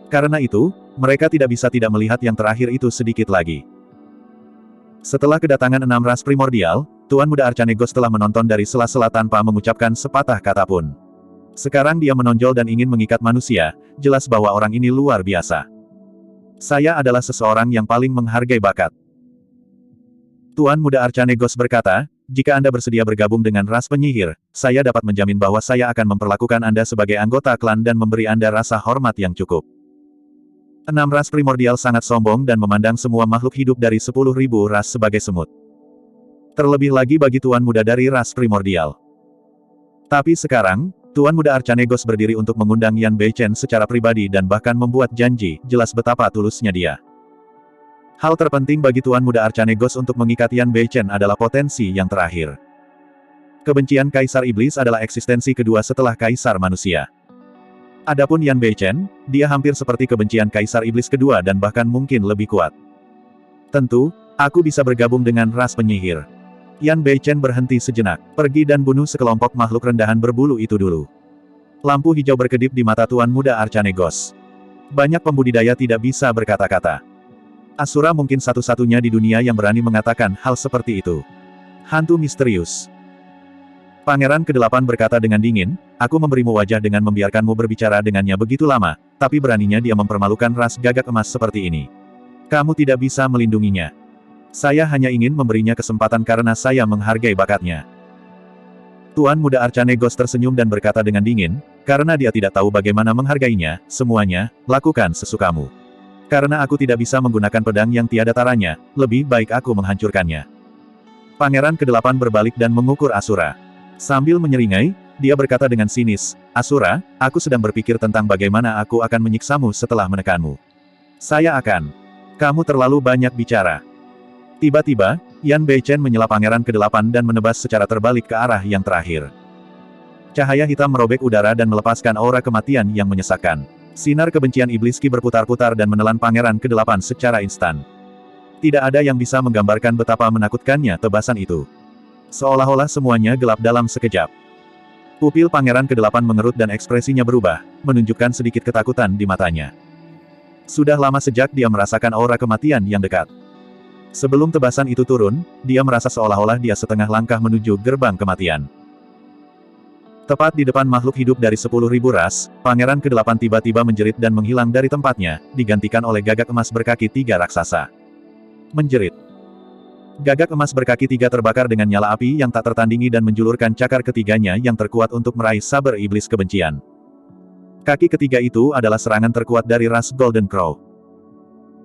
Karena itu, mereka tidak bisa tidak melihat yang terakhir itu sedikit lagi. Setelah kedatangan 6 ras primordial, Tuan Muda Arcane Ghost telah menonton dari sela-sela tanpa mengucapkan sepatah kata pun. Sekarang dia menonjol dan ingin mengikat manusia, jelas bahwa orang ini luar biasa. Saya adalah seseorang yang paling menghargai bakat. Tuan Muda Arcane Ghost berkata, jika Anda bersedia bergabung dengan ras penyihir, saya dapat menjamin bahwa saya akan memperlakukan Anda sebagai anggota klan dan memberi Anda rasa hormat yang cukup. 6 ras primordial sangat sombong dan memandang semua makhluk hidup dari 10.000 ras sebagai semut. Terlebih lagi bagi Tuan Muda dari ras primordial. Tapi sekarang, Tuan Muda Arcane Ghost berdiri untuk mengundang Yan Beichen secara pribadi dan bahkan membuat janji, jelas betapa tulusnya dia. Hal terpenting bagi Tuan Muda Arcanegos untuk mengikat Yan Beichen adalah potensi yang terakhir. Kebencian Kaisar Iblis adalah eksistensi kedua setelah Kaisar Manusia. Adapun Yan Beichen, dia hampir seperti kebencian Kaisar Iblis kedua dan bahkan mungkin lebih kuat. Tentu, aku bisa bergabung dengan ras penyihir. Yan Beichen berhenti sejenak. Pergi dan bunuh sekelompok makhluk rendahan berbulu itu dulu. Lampu hijau berkedip di mata Tuan Muda Arcanegos. Banyak pembudidaya tidak bisa berkata-kata. Asura mungkin satu-satunya di dunia yang berani mengatakan hal seperti itu. Hantu misterius. Pangeran ke-8 berkata dengan dingin, aku memberimu wajah dengan membiarkanmu berbicara dengannya begitu lama, tapi beraninya dia mempermalukan ras gagak emas seperti ini. Kamu tidak bisa melindunginya. Saya hanya ingin memberinya kesempatan karena saya menghargai bakatnya. Tuan Muda Arcanegos tersenyum dan berkata dengan dingin, karena dia tidak tahu bagaimana menghargainya, semuanya, lakukan sesukamu. Karena aku tidak bisa menggunakan pedang yang tiada taranya, lebih baik aku menghancurkannya. Pangeran ke-8 berbalik dan mengukur Asura. Sambil menyeringai, dia berkata dengan sinis, Asura, aku sedang berpikir tentang bagaimana aku akan menyiksamu setelah menekanmu. Saya akan. Kamu terlalu banyak bicara. Tiba-tiba, Yan Beichen menyela Pangeran ke-8 dan menebas secara terbalik ke arah yang terakhir. Cahaya hitam merobek udara dan melepaskan aura kematian yang menyesakkan. Sinar kebencian iblis Ki berputar-putar dan menelan Pangeran ke-8 secara instan. Tidak ada yang bisa menggambarkan betapa menakutkannya tebasan itu. Seolah-olah semuanya gelap dalam sekejap. Pupil Pangeran ke-8 mengerut dan ekspresinya berubah, menunjukkan sedikit ketakutan di matanya. Sudah lama sejak dia merasakan aura kematian yang dekat. Sebelum tebasan itu turun, dia merasa seolah-olah dia setengah langkah menuju gerbang kematian. Tepat di depan makhluk hidup dari 10.000 ras, Pangeran ke-8 tiba-tiba menjerit dan menghilang dari tempatnya, digantikan oleh gagak emas berkaki 3 raksasa. Menjerit. Gagak emas berkaki 3 terbakar dengan nyala api yang tak tertandingi dan menjulurkan cakar ketiganya yang terkuat untuk meraih saber iblis kebencian. Kaki ketiga itu adalah serangan terkuat dari ras Golden Crow.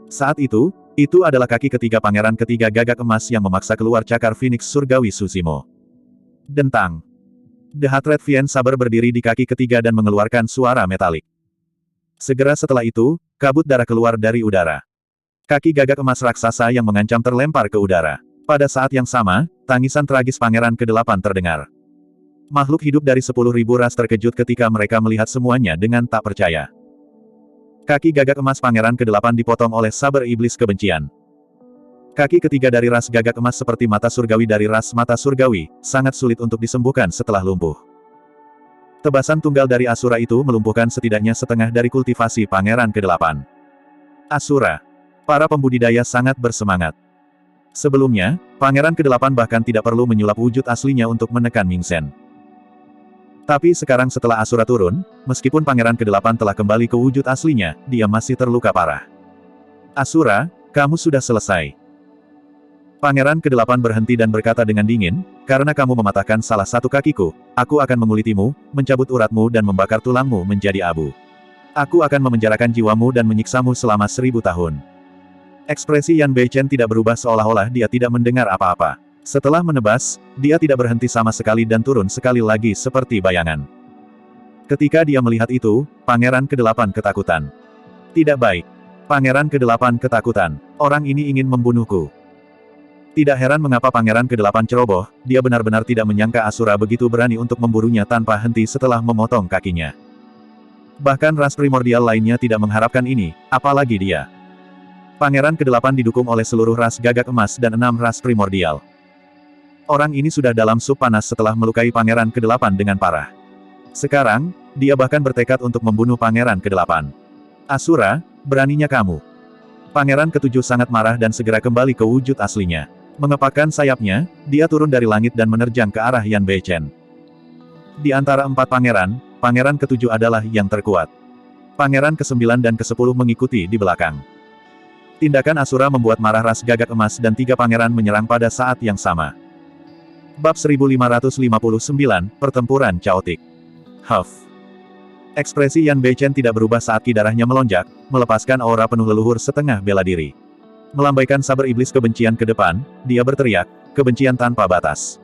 Saat itu adalah kaki ketiga Pangeran ketiga gagak emas yang memaksa keluar cakar Phoenix Surgawi Susimo. Dentang. The Hatred Vien Saber berdiri di kaki ketiga dan mengeluarkan suara metalik. Segera setelah itu, kabut darah keluar dari udara. Kaki gagak emas raksasa yang mengancam terlempar ke udara. Pada saat yang sama, tangisan tragis Pangeran ke-8 terdengar. Makhluk hidup dari 10.000 ras terkejut ketika mereka melihat semuanya dengan tak percaya. Kaki gagak emas Pangeran ke-8 dipotong oleh saber iblis kebencian. Kaki ketiga dari ras gagak emas seperti mata surgawi dari ras mata surgawi, sangat sulit untuk disembuhkan setelah lumpuh. Tebasan tunggal dari Asura itu melumpuhkan setidaknya setengah dari kultivasi Pangeran ke-8. Asura. Para pembudidaya sangat bersemangat. Sebelumnya, Pangeran ke-8 bahkan tidak perlu menyulap wujud aslinya untuk menekan Ming Sen. Tapi sekarang setelah Asura turun, meskipun Pangeran ke-8 telah kembali ke wujud aslinya, dia masih terluka parah. Asura, kamu sudah selesai. Pangeran ke-8 berhenti dan berkata dengan dingin, karena kamu mematahkan salah satu kakiku, aku akan mengulitimu, mencabut uratmu dan membakar tulangmu menjadi abu. Aku akan memenjarakan jiwamu dan menyiksamu selama 1000 tahun. Ekspresi Yan Beichen tidak berubah seolah-olah dia tidak mendengar apa-apa. Setelah menebas, dia tidak berhenti sama sekali dan turun sekali lagi seperti bayangan. Ketika dia melihat itu, Pangeran ke-8 ketakutan. Tidak baik. Pangeran ke-8 ketakutan. Orang ini ingin membunuhku. Tidak heran mengapa Pangeran ke-8 ceroboh, dia benar-benar tidak menyangka Asura begitu berani untuk memburunya tanpa henti setelah memotong kakinya. Bahkan ras primordial lainnya tidak mengharapkan ini, apalagi dia. Pangeran ke-8 didukung oleh seluruh ras gagak emas dan 6 ras primordial. Orang ini sudah dalam sub panas setelah melukai Pangeran ke-8 dengan parah. Sekarang, dia bahkan bertekad untuk membunuh Pangeran ke-8. Asura, beraninya kamu. Pangeran ke-7 sangat marah dan segera kembali ke wujud aslinya. Mengepakkan sayapnya, dia turun dari langit dan menerjang ke arah Yan Beichen. Di antara 4 pangeran, Pangeran ke-7 adalah yang terkuat. Pangeran ke-9 dan ke-10 mengikuti di belakang. Tindakan Asura membuat marah ras gagak emas dan 3 pangeran menyerang pada saat yang sama. Bab 1559, Pertempuran Chaotic. Huff. Ekspresi Yan Beichen tidak berubah saat ki darahnya melonjak, melepaskan aura penuh leluhur setengah bela diri. Melambaikan saber iblis kebencian ke depan, dia berteriak, kebencian tanpa batas.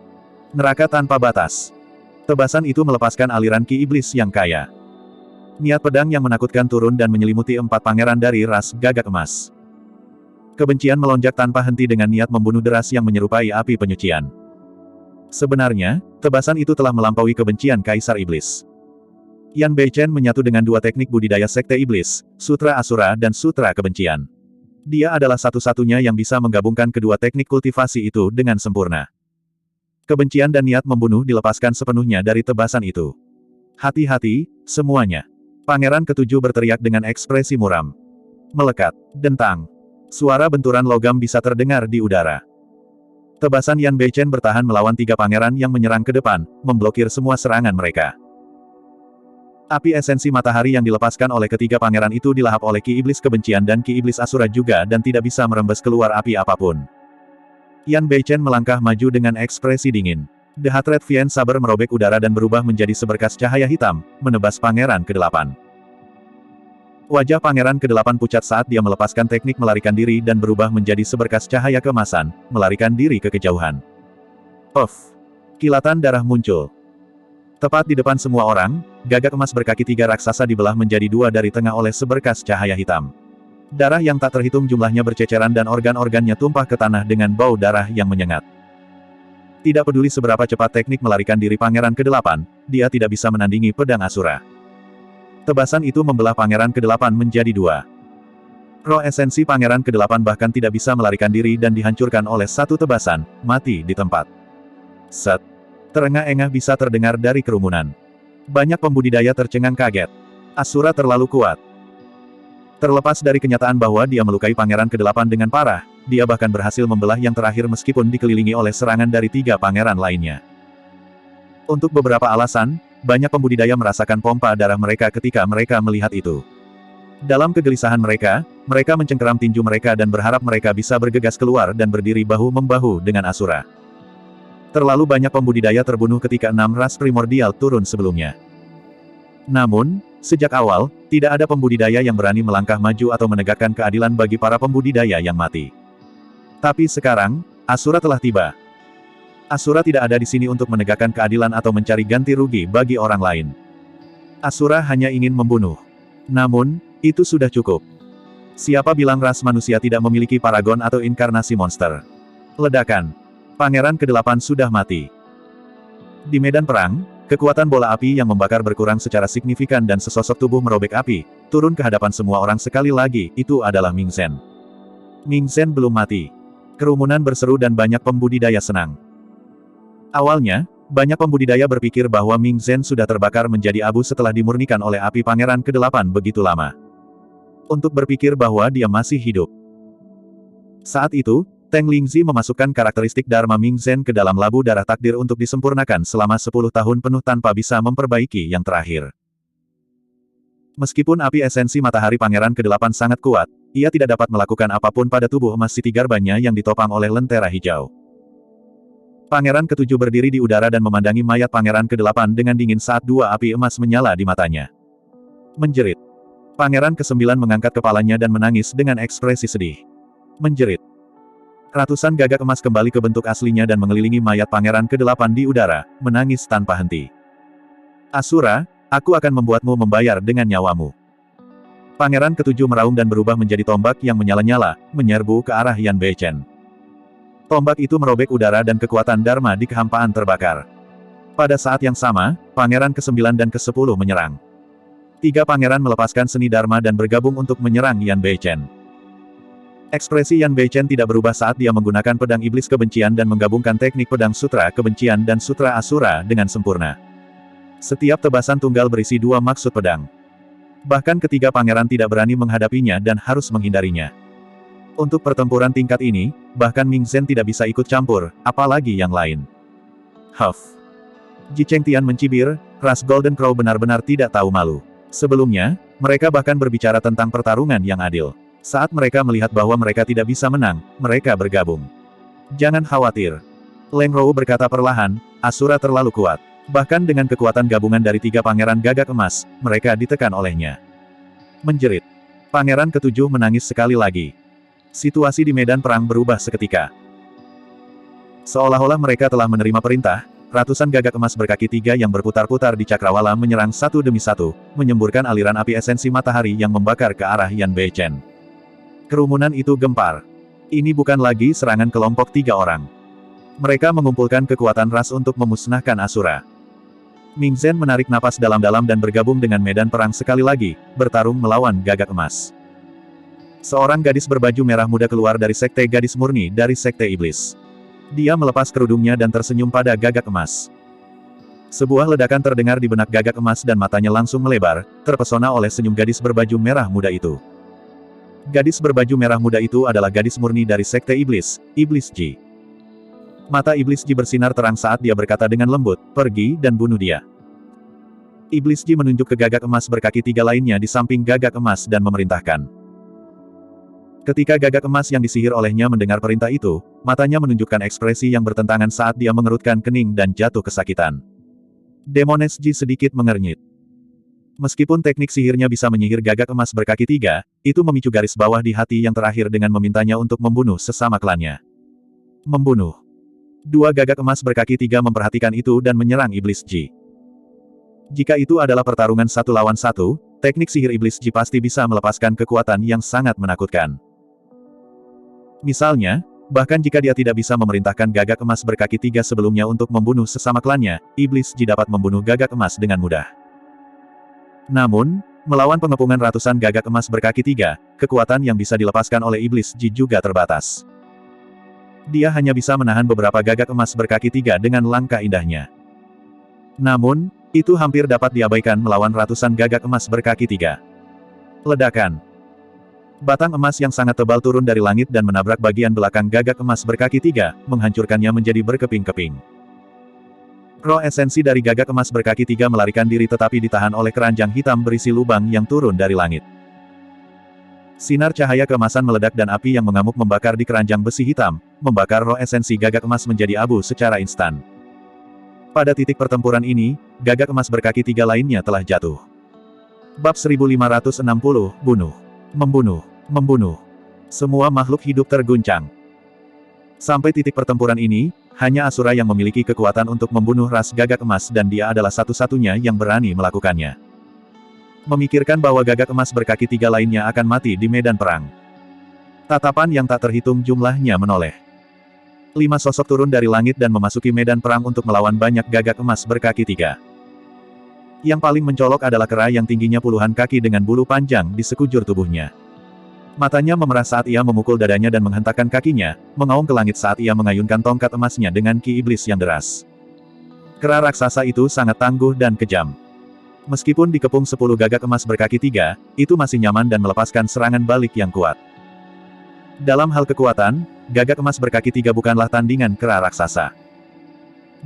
Neraka tanpa batas. Tebasan itu melepaskan aliran ki iblis yang kaya. Niat pedang yang menakutkan turun dan menyelimuti 4 pangeran dari ras gagak emas. Kebencian melonjak tanpa henti dengan niat membunuh deras yang menyerupai api penyucian. Sebenarnya, tebasan itu telah melampaui kebencian Kaisar Iblis. Yan Beichen menyatu dengan dua teknik budidaya Sekte Iblis, Sutra Asura dan Sutra Kebencian. Dia adalah satu-satunya yang bisa menggabungkan kedua teknik kultivasi itu dengan sempurna. Kebencian dan niat membunuh dilepaskan sepenuhnya dari tebasan itu. Hati-hati, semuanya. Pangeran ketujuh berteriak dengan ekspresi muram. Melekat, dentang. Suara benturan logam bisa terdengar di udara. Tebasan Yan Beichen bertahan melawan tiga pangeran yang menyerang ke depan, memblokir semua serangan mereka. Api esensi matahari yang dilepaskan oleh ketiga pangeran itu dilahap oleh Ki Iblis Kebencian dan Ki Iblis Asura juga dan tidak bisa merembes keluar api apapun. Yan Beichen melangkah maju dengan ekspresi dingin. The Hatred Vien Saber merobek udara dan berubah menjadi seberkas cahaya hitam, menebas pangeran ke-8. Wajah pangeran ke-8 pucat saat dia melepaskan teknik melarikan diri dan berubah menjadi seberkas cahaya keemasan, melarikan diri ke kejauhan. Puff! Kilatan darah muncul. Tepat di depan semua orang, gagak emas berkaki tiga raksasa dibelah menjadi dua dari tengah oleh seberkas cahaya hitam. Darah yang tak terhitung jumlahnya berceceran dan organ-organnya tumpah ke tanah dengan bau darah yang menyengat. Tidak peduli seberapa cepat teknik melarikan diri pangeran ke-8, dia tidak bisa menandingi pedang Asura. Tebasan itu membelah pangeran ke-8 menjadi dua. Roh esensi pangeran ke-8 bahkan tidak bisa melarikan diri dan dihancurkan oleh satu tebasan, mati di tempat. Set! Terengah-engah bisa terdengar dari kerumunan. Banyak pembudidaya tercengang kaget. Asura terlalu kuat. Terlepas dari kenyataan bahwa dia melukai pangeran ke-8 dengan parah, dia bahkan berhasil membelah yang terakhir meskipun dikelilingi oleh serangan dari tiga pangeran lainnya. Untuk beberapa alasan, banyak pembudidaya merasakan pompa darah mereka ketika mereka melihat itu. Dalam kegelisahan mereka, mereka mencengkeram tinju mereka dan berharap mereka bisa bergegas keluar dan berdiri bahu-membahu dengan Asura. Terlalu banyak pembudidaya terbunuh ketika 6 ras primordial turun sebelumnya. Namun, sejak awal, tidak ada pembudidaya yang berani melangkah maju atau menegakkan keadilan bagi para pembudidaya yang mati. Tapi sekarang, Asura telah tiba. Asura tidak ada di sini untuk menegakkan keadilan atau mencari ganti rugi bagi orang lain. Asura hanya ingin membunuh. Namun, itu sudah cukup. Siapa bilang ras manusia tidak memiliki paragon atau inkarnasi monster? Ledakan. Pangeran ke-8 sudah mati. Di medan perang, kekuatan bola api yang membakar berkurang secara signifikan dan sesosok tubuh merobek api, turun ke hadapan semua orang sekali lagi, itu adalah Ming Zhen. Ming Zhen belum mati. Kerumunan berseru dan banyak pembudidaya senang. Awalnya, banyak pembudidaya berpikir bahwa Ming Zhen sudah terbakar menjadi abu setelah dimurnikan oleh api pangeran ke-8 begitu lama. Untuk berpikir bahwa dia masih hidup. Saat itu, Teng Lingzi memasukkan karakteristik Dharma Ming Zhen ke dalam labu darah takdir untuk disempurnakan selama 10 tahun penuh tanpa bisa memperbaiki yang terakhir. Meskipun api esensi matahari pangeran ke-8 sangat kuat, ia tidak dapat melakukan apapun pada tubuh emas Siti Garbanya yang ditopang oleh lentera hijau. Pangeran ke-7 berdiri di udara dan memandangi mayat pangeran ke-8 dengan dingin saat dua api emas menyala di matanya. Menjerit. Pangeran ke-9 mengangkat kepalanya dan menangis dengan ekspresi sedih. Menjerit. Ratusan gagak emas kembali ke bentuk aslinya dan mengelilingi mayat pangeran ke-8 di udara, menangis tanpa henti. Asura, aku akan membuatmu membayar dengan nyawamu. Pangeran ke-7 meraung dan berubah menjadi tombak yang menyala-nyala, menyerbu ke arah Yan Beichen. Tombak itu merobek udara dan kekuatan Dharma di kehampaan terbakar. Pada saat yang sama, pangeran ke-9 dan ke-10 menyerang. Tiga pangeran melepaskan seni Dharma dan bergabung untuk menyerang Yan Beichen. Ekspresi Yan Beichen tidak berubah saat dia menggunakan pedang iblis kebencian dan menggabungkan teknik pedang sutra kebencian dan sutra asura dengan sempurna. Setiap tebasan tunggal berisi dua maksud pedang. Bahkan ketiga pangeran tidak berani menghadapinya dan harus menghindarinya. Untuk pertempuran tingkat ini, bahkan Ming Zhen tidak bisa ikut campur, apalagi yang lain. Huff. Ji Chengtian mencibir, ras Golden Crow benar-benar tidak tahu malu. Sebelumnya, mereka bahkan berbicara tentang pertarungan yang adil. Saat mereka melihat bahwa mereka tidak bisa menang, mereka bergabung. Jangan khawatir. Leng Rou berkata perlahan, Asura terlalu kuat. Bahkan dengan kekuatan gabungan dari tiga pangeran gagak emas, mereka ditekan olehnya. Menjerit. Pangeran ke-7 menangis sekali lagi. Situasi di medan perang berubah seketika. Seolah-olah mereka telah menerima perintah, ratusan gagak emas berkaki tiga yang berputar-putar di cakrawala menyerang satu demi satu, menyemburkan aliran api esensi matahari yang membakar ke arah Yan Beichen. Kerumunan itu gempar. Ini bukan lagi serangan kelompok 3 orang. Mereka mengumpulkan kekuatan ras untuk memusnahkan Asura. Ming Zhen menarik napas dalam-dalam dan bergabung dengan medan perang sekali lagi, bertarung melawan Gagak Emas. Seorang gadis berbaju merah muda keluar dari Sekte Gadis Murni dari Sekte Iblis. Dia melepas kerudungnya dan tersenyum pada Gagak Emas. Sebuah ledakan terdengar di benak Gagak Emas dan matanya langsung melebar, terpesona oleh senyum gadis berbaju merah muda itu. Gadis berbaju merah muda itu adalah gadis murni dari Sekte Iblis, Iblis Ji. Mata Iblis Ji bersinar terang saat dia berkata dengan lembut, "Pergi dan bunuh dia." Iblis Ji menunjuk ke Gagak Emas berkaki 3 lainnya di samping Gagak Emas dan memerintahkan. Ketika Gagak Emas yang disihir olehnya mendengar perintah itu, matanya menunjukkan ekspresi yang bertentangan saat dia mengerutkan kening dan jatuh kesakitan. Demones Ji sedikit mengernyit. Meskipun teknik sihirnya bisa menyihir Gagak Emas berkaki 3, itu memicu garis bawah di hati yang terakhir dengan memintanya untuk membunuh sesama klannya. Membunuh. 2 Gagak Emas berkaki 3 memperhatikan itu dan menyerang Iblis Ji. Jika itu adalah pertarungan 1 lawan 1, teknik sihir Iblis Ji pasti bisa melepaskan kekuatan yang sangat menakutkan. Misalnya, bahkan jika dia tidak bisa memerintahkan Gagak Emas berkaki 3 sebelumnya untuk membunuh sesama klannya, Iblis Ji dapat membunuh Gagak Emas dengan mudah. Namun, melawan pengepungan ratusan Gagak Emas berkaki 3, kekuatan yang bisa dilepaskan oleh Iblis Ji juga terbatas. Dia hanya bisa menahan beberapa Gagak Emas berkaki 3 dengan langkah indahnya. Namun, itu hampir dapat diabaikan melawan ratusan Gagak Emas berkaki 3. Ledakan. Batang emas yang sangat tebal turun dari langit dan menabrak bagian belakang Gagak Emas berkaki 3, menghancurkannya menjadi berkeping-keping. Roh esensi dari Gagak Emas berkaki 3 melarikan diri tetapi ditahan oleh keranjang hitam berisi lubang yang turun dari langit. Sinar cahaya keemasan meledak dan api yang mengamuk membakar di keranjang besi hitam, membakar roh esensi Gagak Emas menjadi abu secara instan. Pada titik pertempuran ini, Gagak Emas berkaki 3 lainnya telah jatuh. Bab 1560, Bunuh. Membunuh. Membunuh. Semua makhluk hidup terguncang. Sampai titik pertempuran ini, hanya Asura yang memiliki kekuatan untuk membunuh ras Gagak Emas dan dia adalah satu-satunya yang berani melakukannya. Memikirkan bahwa Gagak Emas berkaki 3 lainnya akan mati di medan perang. Tatapan yang tak terhitung jumlahnya menoleh. 5 sosok turun dari langit dan memasuki medan perang untuk melawan banyak Gagak Emas berkaki 3. Yang paling mencolok adalah kera yang tingginya puluhan kaki dengan bulu panjang di sekujur tubuhnya. Matanya memerah saat ia memukul dadanya dan menghentakkan kakinya, mengaum ke langit saat ia mengayunkan tongkat emasnya dengan ki iblis yang deras. Kera raksasa itu sangat tangguh dan kejam. Meskipun dikepung 10 Gagak Emas berkaki 3, itu masih nyaman dan melepaskan serangan balik yang kuat. Dalam hal kekuatan, Gagak Emas berkaki 3 bukanlah tandingan kera raksasa.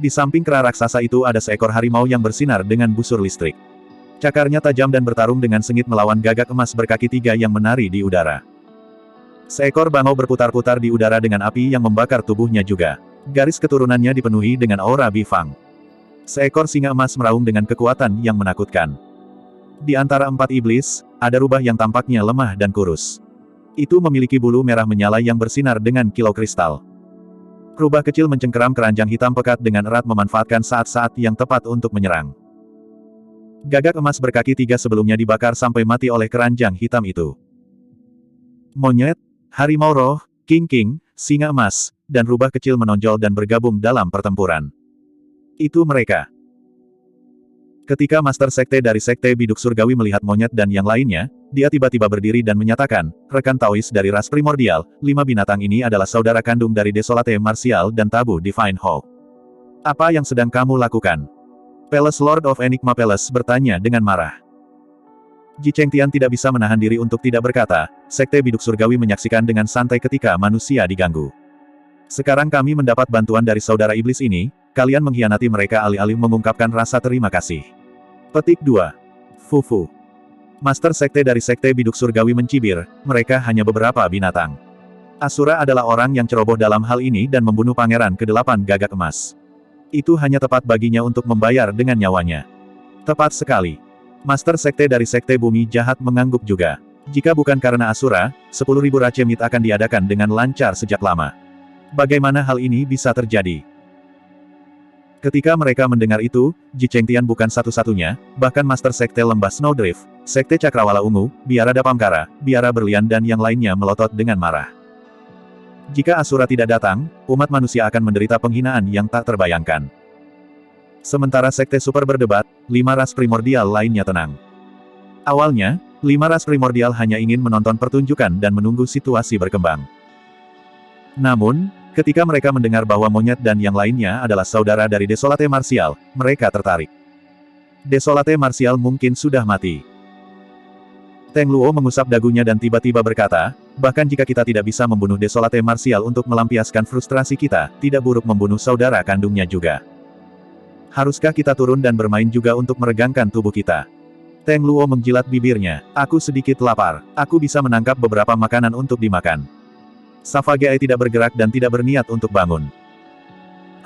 Di samping kera raksasa itu ada seekor harimau yang bersinar dengan busur listrik. Cakarnya tajam dan bertarung dengan sengit melawan Gagak Emas berkaki 3 yang menari di udara. Seekor bangau berputar-putar di udara dengan api yang membakar tubuhnya juga. Garis keturunannya dipenuhi dengan aura bifang. Seekor singa emas meraung dengan kekuatan yang menakutkan. Di antara 4 iblis, ada rubah yang tampaknya lemah dan kurus. Itu memiliki bulu merah menyala yang bersinar dengan kilau kristal. Rubah kecil mencengkeram keranjang hitam pekat dengan erat memanfaatkan saat-saat yang tepat untuk menyerang. Gagak Emas berkaki 3 sebelumnya dibakar sampai mati oleh keranjang hitam itu. Monyet, harimau roh, king, singa emas, dan rubah kecil menonjol dan bergabung dalam pertempuran. Itu mereka. Ketika Master Sekte dari Sekte Biduk Surgawi melihat monyet dan yang lainnya, dia tiba-tiba berdiri dan menyatakan, rekan Taois dari ras primordial, 5 binatang ini adalah saudara kandung dari Desolate Martial dan Tabu Divine Hawk. Apa yang sedang kamu lakukan? Palace Lord of Enigma Palace bertanya dengan marah. Ji Chengtian tidak bisa menahan diri untuk tidak berkata, Sekte Biduk Surgawi menyaksikan dengan santai ketika manusia diganggu. Sekarang kami mendapat bantuan dari saudara iblis ini, kalian mengkhianati mereka alih-alih mengungkapkan rasa terima kasih. Petik 2. Fufu. Master Sekte dari Sekte Biduk Surgawi mencibir, mereka hanya beberapa binatang. Asura adalah orang yang ceroboh dalam hal ini dan membunuh pangeran ke-8 Gagak Emas. Itu hanya tepat baginya untuk membayar dengan nyawanya. Tepat sekali. Master Sekte dari Sekte Bumi Jahat mengangguk juga. Jika bukan karena Asura, 10.000 Racemit akan diadakan dengan lancar sejak lama. Bagaimana hal ini bisa terjadi? Ketika mereka mendengar itu, Ji Chengtian bukan satu-satunya, bahkan Master Sekte Lembah Snowdrift, Sekte Cakrawala Ungu, Biara Dapamkara, Biara Berlian dan yang lainnya melotot dengan marah. Jika Asura tidak datang, umat manusia akan menderita penghinaan yang tak terbayangkan. Sementara Sekte Super berdebat, 5 ras primordial lainnya tenang. Awalnya, 5 ras primordial hanya ingin menonton pertunjukan dan menunggu situasi berkembang. Namun, ketika mereka mendengar bahwa monyet dan yang lainnya adalah saudara dari Desolate Martial, mereka tertarik. Desolate Martial mungkin sudah mati. Teng Luo mengusap dagunya dan tiba-tiba berkata, bahkan jika kita tidak bisa membunuh Desolate Martial untuk melampiaskan frustrasi kita, tidak buruk membunuh saudara kandungnya juga. Haruskah kita turun dan bermain juga untuk meregangkan tubuh kita? Teng Luo menjilat bibirnya. Aku sedikit lapar. Aku bisa menangkap beberapa makanan untuk dimakan. Savage tidak bergerak dan tidak berniat untuk bangun.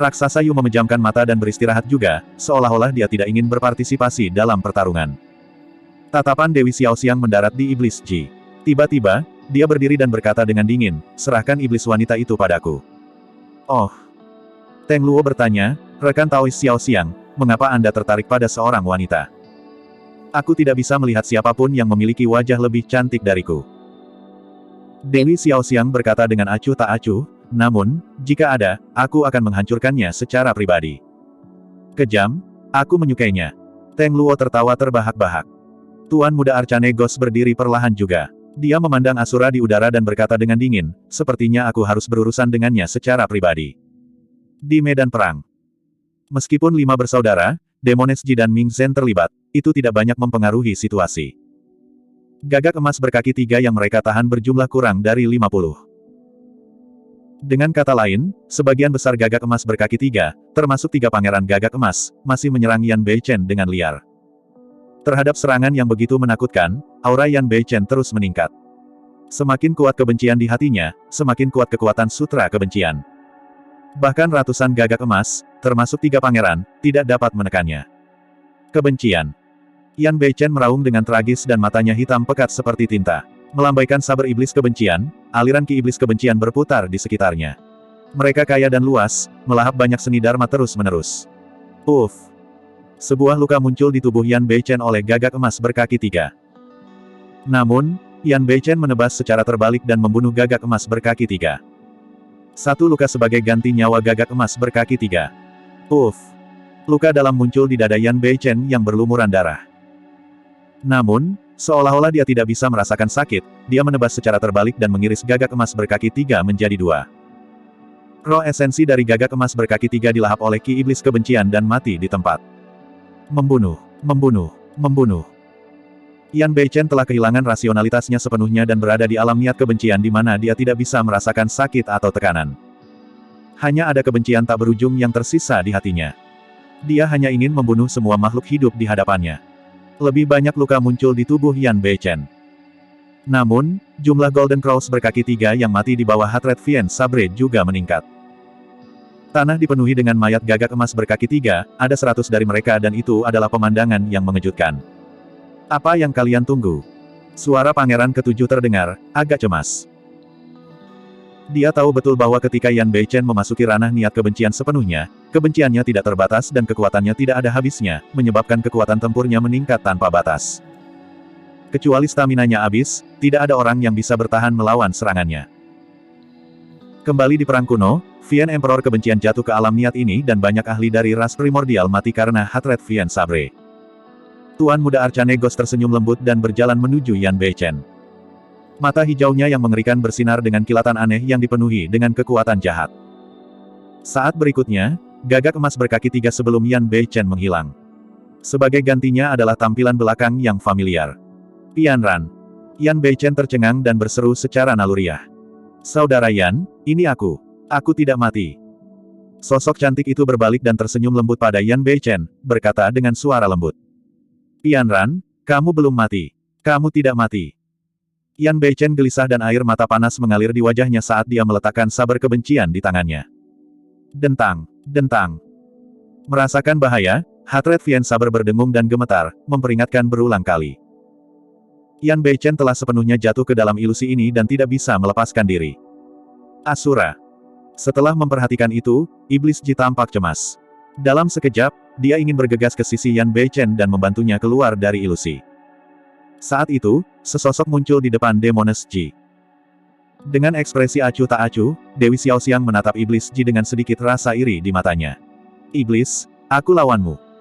Raksasa Yu memejamkan mata dan beristirahat juga, seolah-olah dia tidak ingin berpartisipasi dalam pertarungan. Tatapan Dewi Xiaoxiang mendarat di iblis Ji. Tiba-tiba, dia berdiri dan berkata dengan dingin, serahkan iblis wanita itu padaku. Oh. Teng Luo bertanya, rekan Taois Xiaoxiang, mengapa Anda tertarik pada seorang wanita? Aku tidak bisa melihat siapapun yang memiliki wajah lebih cantik dariku. Dewi Xiaoxiang berkata dengan acuh tak acuh, namun, jika ada, aku akan menghancurkannya secara pribadi. Kejam, aku menyukainya. Teng Luo tertawa terbahak-bahak. Tuan Muda Arcane Ghost berdiri perlahan juga. Dia memandang Asura di udara dan berkata dengan dingin, sepertinya aku harus berurusan dengannya secara pribadi. Di medan perang. Meskipun 5 bersaudara, Demones Ji dan Ming Zhen terlibat, itu tidak banyak mempengaruhi situasi. Gagak emas berkaki 3 yang mereka tahan berjumlah kurang dari 50. Dengan kata lain, sebagian besar gagak emas berkaki 3, termasuk 3 pangeran gagak emas, masih menyerang Yan Beichen dengan liar. Terhadap serangan yang begitu menakutkan, aura Yan Beichen terus meningkat. Semakin kuat kebencian di hatinya, semakin kuat kekuatan sutra kebencian. Bahkan ratusan gagak emas, termasuk 3 pangeran, tidak dapat menekannya. Kebencian. Yan Beichen meraung dengan tragis dan matanya hitam pekat seperti tinta. Melambaikan saber iblis kebencian, aliran ki iblis kebencian berputar di sekitarnya. Mereka kaya dan luas, melahap banyak seni dharma terus-menerus. Uff. Sebuah luka muncul di tubuh Yan Beichen oleh gagak emas berkaki 3. Namun, Yan Beichen menebas secara terbalik dan membunuh gagak emas berkaki 3. Satu luka sebagai ganti nyawa gagak emas berkaki 3. Uff. Luka dalam muncul di dada Yan Beichen yang berlumuran darah. Namun, seolah-olah dia tidak bisa merasakan sakit, dia menebas secara terbalik dan mengiris gagak emas berkaki 3 menjadi 2. Roh esensi dari gagak emas berkaki 3 dilahap oleh ki iblis kebencian dan mati di tempat. Membunuh, membunuh, membunuh. Yan Beichen telah kehilangan rasionalitasnya sepenuhnya dan berada di alam niat kebencian di mana dia tidak bisa merasakan sakit atau tekanan. Hanya ada kebencian tak berujung yang tersisa di hatinya. Dia hanya ingin membunuh semua makhluk hidup di hadapannya. Lebih banyak luka muncul di tubuh Yan Beichen. Namun, jumlah Golden Crows berkaki 3 yang mati di bawah Hatred Vien Sabre juga meningkat. Tanah dipenuhi dengan mayat gagak emas berkaki 3, ada 100 dari mereka dan itu adalah pemandangan yang mengejutkan. Apa yang kalian tunggu? Suara pangeran ketujuh terdengar, agak cemas. Dia tahu betul bahwa ketika Yan Beichen memasuki ranah niat kebencian sepenuhnya, kebenciannya tidak terbatas dan kekuatannya tidak ada habisnya, menyebabkan kekuatan tempurnya meningkat tanpa batas. Kecuali staminanya habis, tidak ada orang yang bisa bertahan melawan serangannya. Kembali di perang kuno, Vien Emperor kebencian jatuh ke alam niat ini dan banyak ahli dari ras primordial mati karena Hatred Vien Sabre. Tuan Muda Arcane Ghost tersenyum lembut dan berjalan menuju Yan Beichen. Mata hijaunya yang mengerikan bersinar dengan kilatan aneh yang dipenuhi dengan kekuatan jahat. Saat berikutnya, gagak emas berkaki 3 sebelum Yan Beichen menghilang. Sebagai gantinya adalah tampilan belakang yang familiar. Pianran. Yan Beichen tercengang dan berseru secara naluriah. Saudara Yan, ini aku. Aku tidak mati. Sosok cantik itu berbalik dan tersenyum lembut pada Yan Beichen, berkata dengan suara lembut. Pianran, kamu belum mati. Kamu tidak mati. Yan Beichen gelisah dan air mata panas mengalir di wajahnya saat dia meletakkan saber kebencian di tangannya. Dentang, dentang. Merasakan bahaya, Hatred Vien Saber berdengung dan gemetar, memperingatkan berulang kali. Yan Beichen telah sepenuhnya jatuh ke dalam ilusi ini dan tidak bisa melepaskan diri. Asura. Setelah memperhatikan itu, Iblis Ji tampak cemas. Dalam sekejap, dia ingin bergegas ke sisi Yan Beichen dan membantunya keluar dari ilusi. Saat itu, sesosok muncul di depan Demones Ji. Dengan ekspresi acuh tak acuh, Dewi Xiaoxiang menatap Iblis Ji dengan sedikit rasa iri di matanya. Iblis, aku lawanmu.